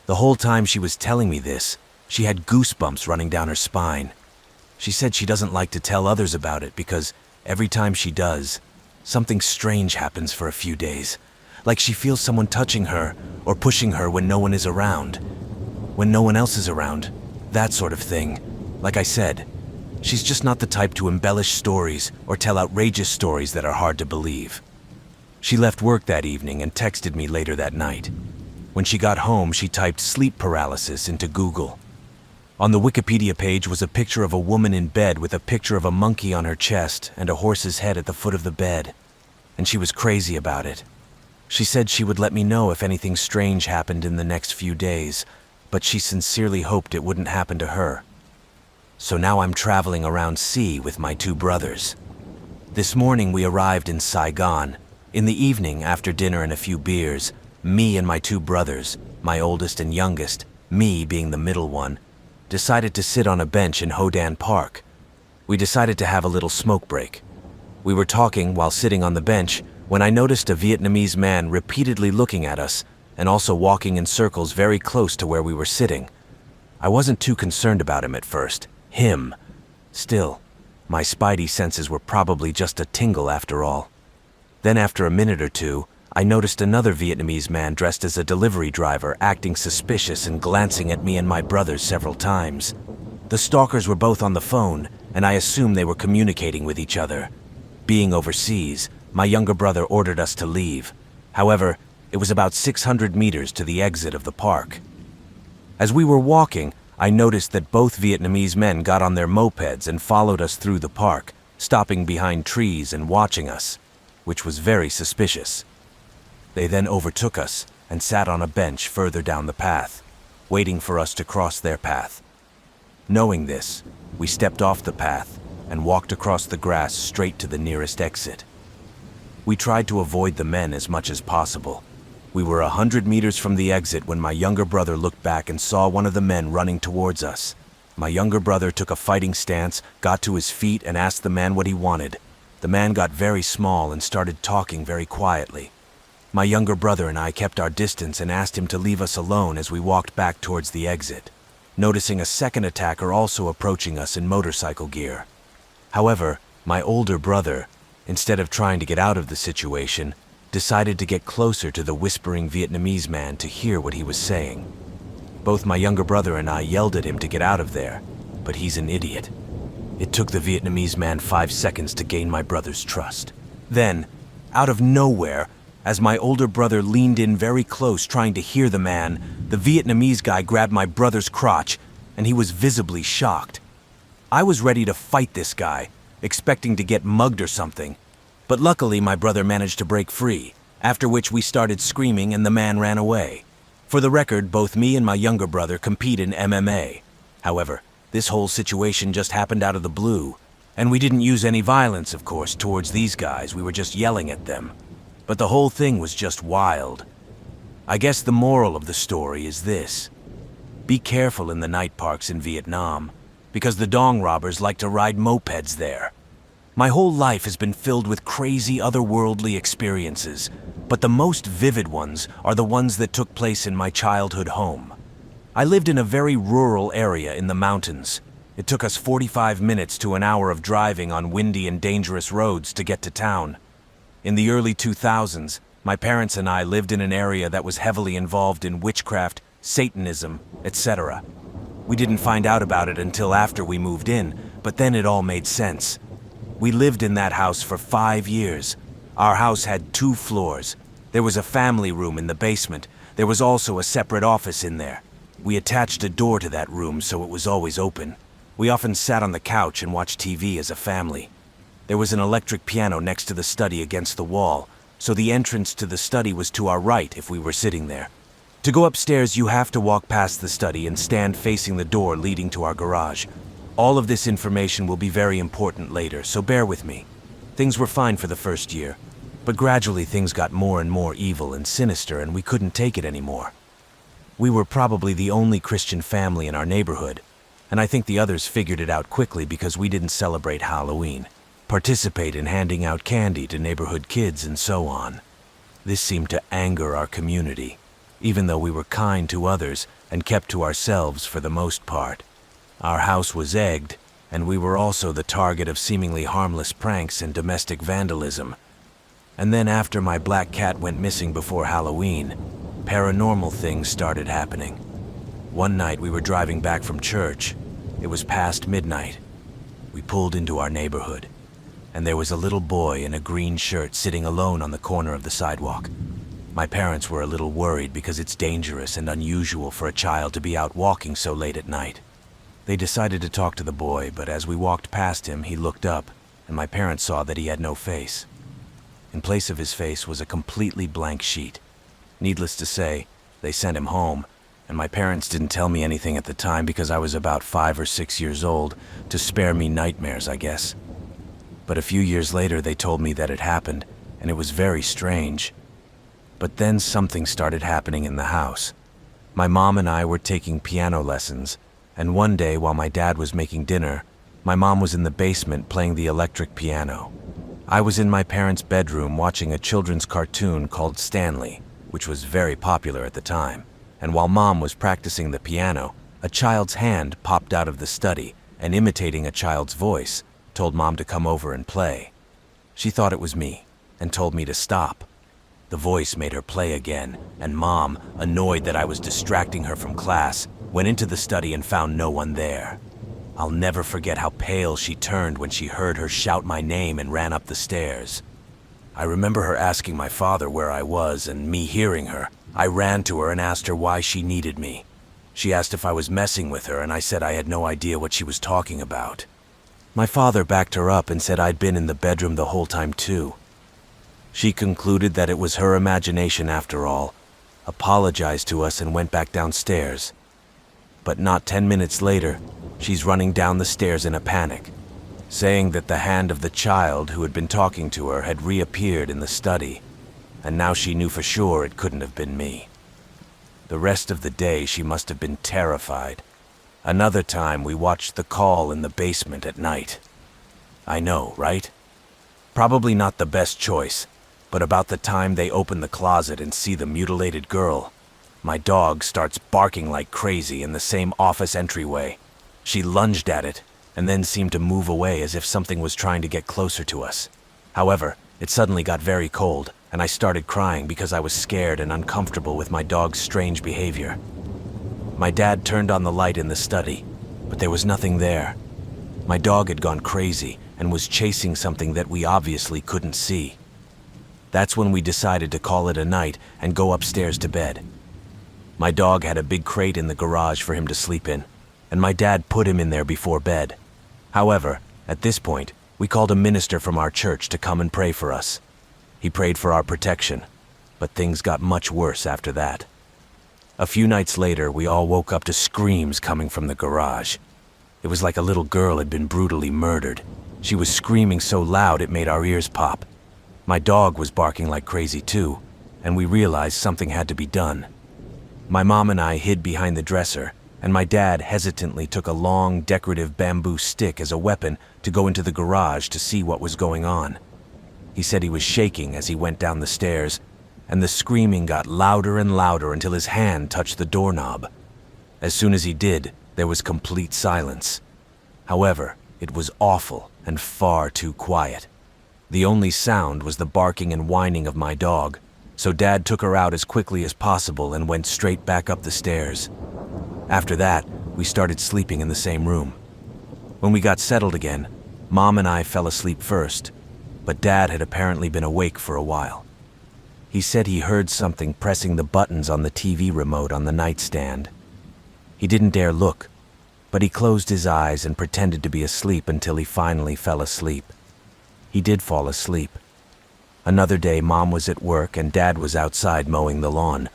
[SPEAKER 1] The whole time she was telling me this, she had goosebumps running down her spine. She said she doesn't like to tell others about it because every time she does, something strange happens for a few days, like she feels someone touching her or pushing her when no one is around. When no one else is around, that sort of thing. Like I said, she's just not the type to embellish stories or tell outrageous stories that are hard to believe. She left work that evening and texted me later that night. When she got home, she typed sleep paralysis into Google. On the Wikipedia page was a picture of a woman in bed with a picture of a monkey on her chest and a horse's head at the foot of the bed, and she was crazy about it. She said she would let me know if anything strange happened in the next few days, but she sincerely hoped it wouldn't happen to her. So now I'm traveling around sea with my 2 brothers. This morning we arrived in Saigon. In the evening, after dinner and a few beers, me and my 2 brothers, my oldest and youngest, me being the middle one, decided to sit on a bench in Hodan Park. We decided to have a little smoke break. We were talking while sitting on the bench when I noticed a Vietnamese man repeatedly looking at us and also walking in circles very close to where we were sitting. I wasn't too concerned about him at first. Him. Still, my spidey senses were probably just a tingle after all. Then after a minute or two, I noticed another Vietnamese man dressed as a delivery driver acting suspicious and glancing at me and my brothers several times. The stalkers were both on the phone, and I assumed they were communicating with each other. Being overseas, my younger brother ordered us to leave. However, it was about 600 meters to the exit of the park. As we were walking, I noticed that both Vietnamese men got on their mopeds and followed us through the park, stopping behind trees and watching us, which was very suspicious. They then overtook us and sat on a bench further down the path, waiting for us to cross their path. Knowing this, we stepped off the path and walked across the grass straight to the nearest exit. We tried to avoid the men as much as possible. We were 100 meters from the exit when my younger brother looked back and saw one of the men running towards us. My younger brother took a fighting stance, got to his feet, and asked the man what he wanted. The man got very small and started talking very quietly. My younger brother and I kept our distance and asked him to leave us alone as we walked back towards the exit, noticing a second attacker also approaching us in motorcycle gear. However, my older brother, instead of trying to get out of the situation, decided to get closer to the whispering Vietnamese man to hear what he was saying. Both my younger brother and I yelled at him to get out of there, but he's an idiot. It took the Vietnamese man 5 seconds to gain my brother's trust. Then, out of nowhere, as my older brother leaned in very close trying to hear the man, the Vietnamese guy grabbed my brother's crotch, and he was visibly shocked. I was ready to fight this guy, expecting to get mugged or something, but luckily my brother managed to break free, after which we started screaming and the man ran away. For the record, both me and my younger brother compete in MMA. However, this whole situation just happened out of the blue, and we didn't use any violence, of course, towards these guys. We were just yelling at them. But the whole thing was just wild. I guess the moral of the story is this. Be careful in the night parks in Vietnam, because the dong robbers like to ride mopeds there. My whole life has been filled with crazy otherworldly experiences, but the most vivid ones are the ones that took place in my childhood home. I lived in a very rural area in the mountains. It took us 45 minutes to an hour of driving on windy and dangerous roads to get to town. In the early 2000s, my parents and I lived in an area that was heavily involved in witchcraft, Satanism, etc. We didn't find out about it until after we moved in, but then it all made sense. We lived in that house for 5 years. Our house had 2 floors. There was a family room in the basement. There was also a separate office in there. We attached a door to that room so it was always open. We often sat on the couch and watched TV as a family. There was an electric piano next to the study against the wall, so the entrance to the study was to our right if we were sitting there. To go upstairs, you have to walk past the study and stand facing the door leading to our garage. All of this information will be very important later, so bear with me. Things were fine for the first year, but gradually things got more and more evil and sinister, and we couldn't take it anymore. We were probably the only Christian family in our neighborhood, and I think the others figured it out quickly because we didn't celebrate Halloween, participate in handing out candy to neighborhood kids, and so on. This seemed to anger our community, even though we were kind to others and kept to ourselves for the most part. Our house was egged, and we were also the target of seemingly harmless pranks and domestic vandalism. And then after my black cat went missing before Halloween, paranormal things started happening. One night we were driving back from church. It was past midnight. We pulled into our neighborhood, and there was a little boy in a green shirt sitting alone on the corner of the sidewalk. My parents were a little worried because it's dangerous and unusual for a child to be out walking so late at night. They decided to talk to the boy, but as we walked past him, he looked up, and my parents saw that he had no face. In place of his face was a completely blank sheet. Needless to say, they sent him home, and my parents didn't tell me anything at the time because I was about 5 or 6 years old, to spare me nightmares, I guess. But a few years later, they told me that it happened, and it was very strange. But then something started happening in the house. My mom and I were taking piano lessons, and one day while my dad was making dinner, my mom was in the basement playing the electric piano. I was in my parents' bedroom watching a children's cartoon called Stanley, which was very popular at the time. And while Mom was practicing the piano, a child's hand popped out of the study and, imitating a child's voice, told Mom to come over and play. She thought it was me and told me to stop. The voice made her play again, and Mom, annoyed that I was distracting her from class, went into the study and found no one there. I'll never forget how pale she turned when she heard her shout my name and ran up the stairs. I remember her asking my father where I was, and me hearing her, I ran to her and asked her why she needed me. She asked if I was messing with her, and I said I had no idea what she was talking about. My father backed her up and said I'd been in the bedroom the whole time too. She concluded that it was her imagination after all, apologized to us, and went back downstairs. But not 10 minutes later, she's running down the stairs in a panic, saying that the hand of the child who had been talking to her had reappeared in the study, and now she knew for sure it couldn't have been me. The rest of the day she must have been terrified. Another time we watched The Call in the basement at night. I know, right? Probably not the best choice, but about the time they open the closet and see the mutilated girl, my dog starts barking like crazy in the same office entryway. She lunged at it, and then seemed to move away as if something was trying to get closer to us. However, it suddenly got very cold, and I started crying because I was scared and uncomfortable with my dog's strange behavior. My dad turned on the light in the study, but there was nothing there. My dog had gone crazy and was chasing something that we obviously couldn't see. That's when we decided to call it a night and go upstairs to bed. My dog had a big crate in the garage for him to sleep in, and my dad put him in there before bed. However, at this point, we called a minister from our church to come and pray for us. He prayed for our protection, but things got much worse after that. A few nights later, we all woke up to screams coming from the garage. It was like a little girl had been brutally murdered. She was screaming so loud it made our ears pop. My dog was barking like crazy too, and we realized something had to be done. My mom and I hid behind the dresser, and my dad hesitantly took a long, decorative bamboo stick as a weapon to go into the garage to see what was going on. He said he was shaking as he went down the stairs, and the screaming got louder and louder until his hand touched the doorknob. As soon as he did, there was complete silence. However, it was awful and far too quiet. The only sound was the barking and whining of my dog, so Dad took her out as quickly as possible and went straight back up the stairs. After that, we started sleeping in the same room. When we got settled again, Mom and I fell asleep first, but Dad had apparently been awake for a while. He said he heard something pressing the buttons on the TV remote on the nightstand. He didn't dare look, but he closed his eyes and pretended to be asleep until he finally fell asleep. He did fall asleep. Another day, Mom was at work and Dad was outside mowing the lawn.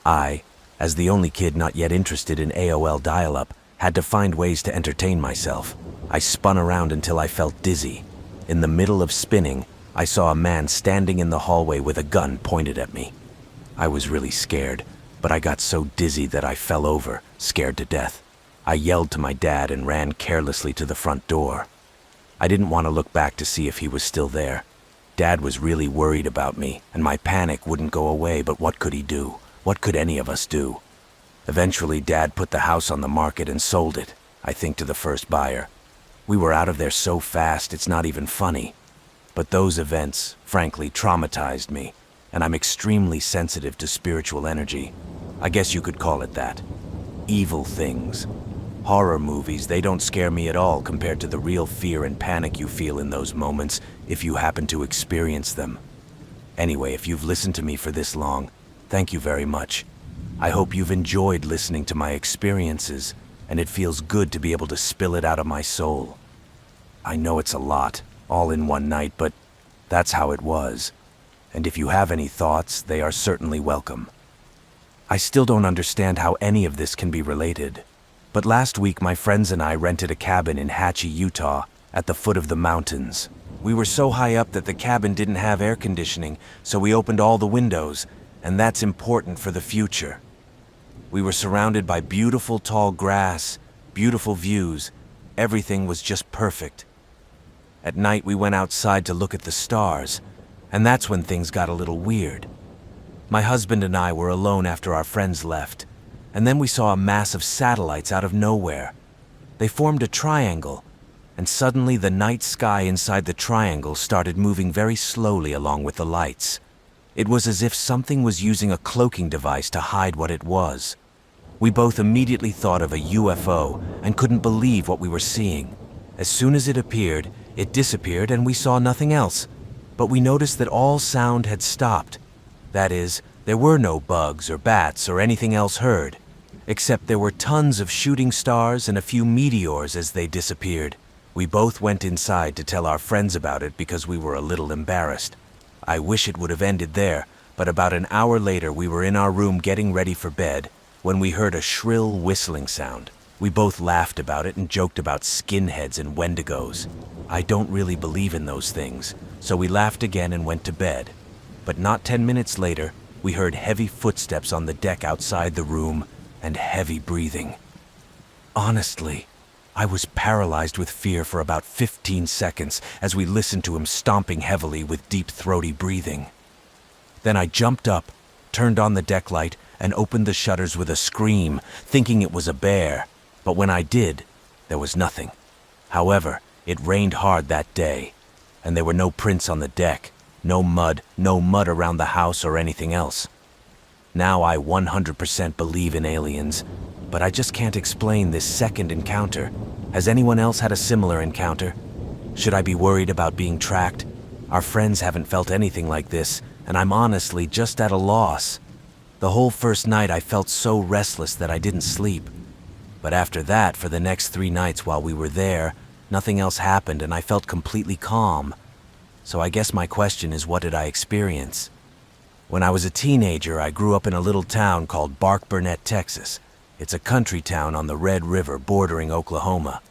[SPEAKER 1] I, as the only kid not yet interested in AOL dial-up, had to find ways to entertain myself. I spun around until I felt dizzy. In the middle of spinning, I saw a man standing in the hallway with a gun pointed at me. I was really scared, but I got so dizzy that I fell over, scared to death. I yelled to my dad and ran carelessly to the front door. I didn't want to look back to see if he was still there. Dad was really worried about me, and my panic wouldn't go away, but what could he do? What could any of us do? Eventually, Dad put the house on the market and sold it, I think to the first buyer. We were out of there so fast, it's not even funny. But those events, frankly, traumatized me, and I'm extremely sensitive to spiritual energy. I guess you could call it that. Evil things. Horror movies, they don't scare me at all compared to the real fear and panic you feel in those moments if you happen to experience them. Anyway, if you've listened to me for this long, thank you very much. I hope you've enjoyed listening to my experiences, and it feels good to be able to spill it out of my soul. I know it's a lot, all in one night, but that's how it was. And if you have any thoughts, they are certainly welcome. I still don't understand how any of this can be related. But last week, my friends and I rented a cabin in Hatchie, Utah, at the foot of the mountains. We were so high up that the cabin didn't have air conditioning, so we opened all the windows, and that's important for the future. We were surrounded by beautiful tall grass, beautiful views. Everything was just perfect. At night, we went outside to look at the stars, and that's when things got a little weird. My husband and I were alone after our friends left, and then we saw a mass of satellites out of nowhere. They formed a triangle, and suddenly the night sky inside the triangle started moving very slowly along with the lights. It was as if something was using a cloaking device to hide what it was. We both immediately thought of a UFO and couldn't believe what we were seeing. As soon as it appeared, it disappeared and we saw nothing else. But we noticed that all sound had stopped. That is, there were no bugs or bats or anything else heard, except there were tons of shooting stars and a few meteors as they disappeared. We both went inside to tell our friends about it because we were a little embarrassed. I wish it would have ended there, but about an hour later we were in our room getting ready for bed when we heard a shrill whistling sound. We both laughed about it and joked about skinheads and wendigos. I don't really believe in those things, so we laughed again and went to bed. But not 10 minutes later, we heard heavy footsteps on the deck outside the room and heavy breathing. Honestly, I was paralyzed with fear for about 15 seconds as we listened to him stomping heavily with deep throaty breathing. Then I jumped up, turned on the deck light, and opened the shutters with a scream, thinking it was a bear. But when I did, there was nothing. However, it rained hard that day, and there were no prints on the deck, no mud around the house or anything else. Now I 100% believe in aliens, but I just can't explain this second encounter. Has anyone else had a similar encounter? Should I be worried about being tracked? Our friends haven't felt anything like this, and I'm honestly just at a loss. The whole first night I felt so restless that I didn't sleep. But after that, for the next 3 nights while we were there, nothing else happened and I felt completely calm. So I guess my question is, what did I experience? When I was a teenager, I grew up in a little town called Bark Burnett, Texas. It's a country town on the Red River bordering Oklahoma.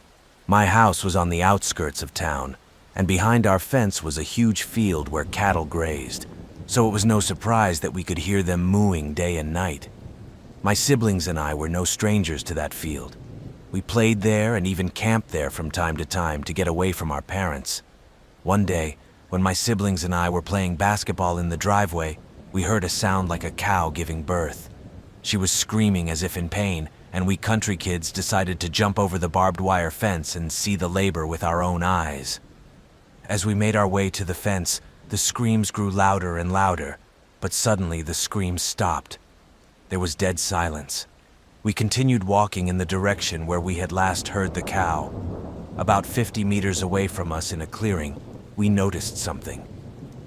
[SPEAKER 1] My house was on the outskirts of town, and behind our fence was a huge field where cattle grazed, so it was no surprise that we could hear them mooing day and night. My siblings and I were no strangers to that field. We played there and even camped there from time to get away from our parents. One day, when my siblings and I were playing basketball in the driveway, we heard a sound like a cow giving birth. She was screaming as if in pain, and we country kids decided to jump over the barbed wire fence and see the labor with our own eyes. As we made our way to the fence, the screams grew louder and louder, but suddenly the screams stopped. There was dead silence. We continued walking in the direction where we had last heard the cow. About 50 meters away from us in a clearing, we noticed something.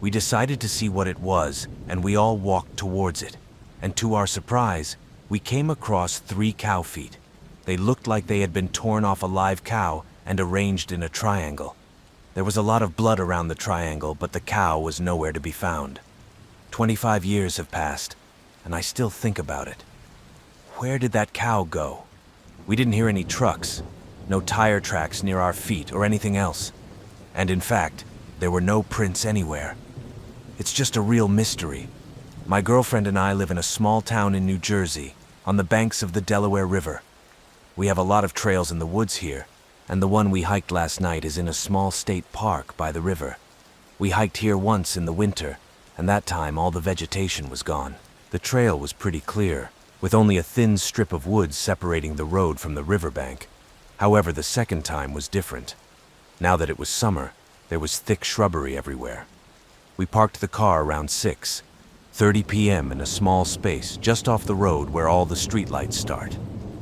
[SPEAKER 1] We decided to see what it was, and we all walked towards it. And to our surprise, we came across 3 cow feet. They looked like they had been torn off a live cow and arranged in a triangle. There was a lot of blood around the triangle, but the cow was nowhere to be found. 25 years have passed, and I still think about it. Where did that cow go? We didn't hear any trucks, no tire tracks near our feet or anything else. And in fact, there were no prints anywhere. It's just a real mystery. My girlfriend and I live in a small town in New Jersey, on the banks of the Delaware River. We have a lot of trails in the woods here, and the one we hiked last night is in a small state park by the river. We hiked here once in the winter, and that time all the vegetation was gone. The trail was pretty clear, with only a thin strip of woods separating the road from the riverbank. However, the second time was different. Now that it was summer, there was thick shrubbery everywhere. We parked the car around 6:30 p.m. in a small space just off the road where all the streetlights start.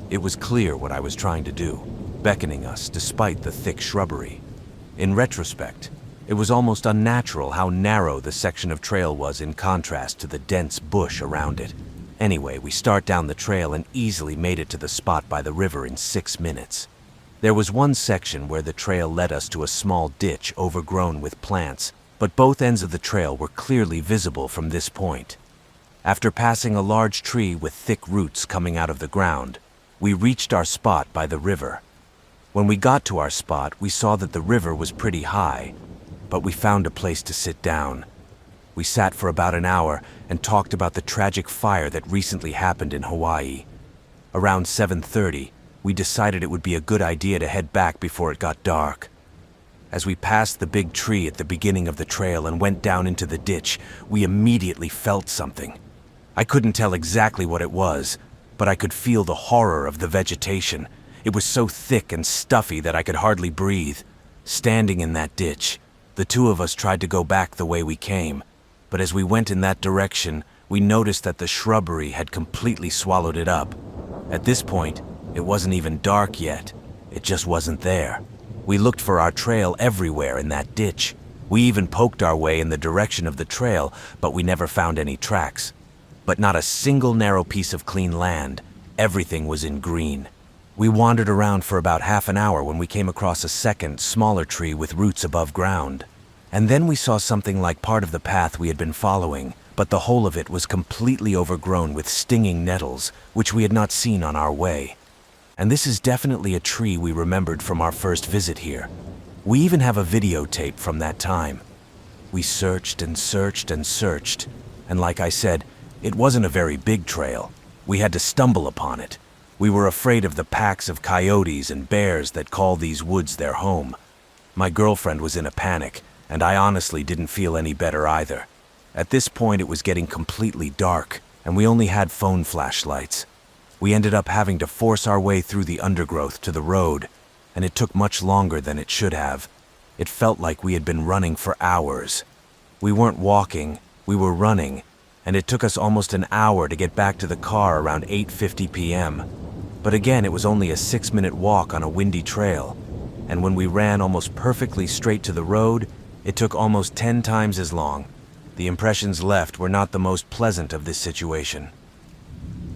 [SPEAKER 1] It was clear what I was trying to do, beckoning us despite the thick shrubbery. In retrospect, it was almost unnatural how narrow the section of trail was in contrast to the dense bush around it. Anyway, we start down the trail and easily made it to the spot by the river in 6 minutes. There was one section where the trail led us to a small ditch overgrown with plants, but both ends of the trail were clearly visible from this point. After passing a large tree with thick roots coming out of the ground, we reached our spot by the river. When we got to our spot, we saw that the river was pretty high, but we found a place to sit down. We sat for about an hour and talked about the tragic fire that recently happened in Hawaii. Around 7:30, we decided it would be a good idea to head back before it got dark. As we passed the big tree at the beginning of the trail and went down into the ditch, we immediately felt something. I couldn't tell exactly what it was, but I could feel the horror of the vegetation. It was so thick and stuffy that I could hardly breathe. Standing in that ditch, the two of us tried to go back the way we came, but as we went in that direction, we noticed that the shrubbery had completely swallowed it up. At this point, it wasn't even dark yet. It just wasn't there. We looked for our trail everywhere in that ditch. We even poked our way in the direction of the trail, but we never found any tracks. But not a single narrow piece of clean land. Everything was in green. We wandered around for about half an hour when we came across a second, smaller tree with roots above ground. And then we saw something like part of the path we had been following, but the whole of it was completely overgrown with stinging nettles, which we had not seen on our way. And this is definitely a tree we remembered from our first visit here. We even have a videotape from that time. We searched and searched and searched, and like I said, it wasn't a very big trail. We had to stumble upon it. We were afraid of the packs of coyotes and bears that call these woods their home. My girlfriend was in a panic, and I honestly didn't feel any better either. At this point, it was getting completely dark, and we only had phone flashlights. We ended up having to force our way through the undergrowth to the road, and it took much longer than it should have. It felt like we had been running for hours. We weren't walking, we were running, and it took us almost an hour to get back to the car around 8:50 p.m. But again, it was only a 6-minute walk on a windy trail, and when we ran almost perfectly straight to the road, it took almost 10 times as long. The impressions left were not the most pleasant of this situation.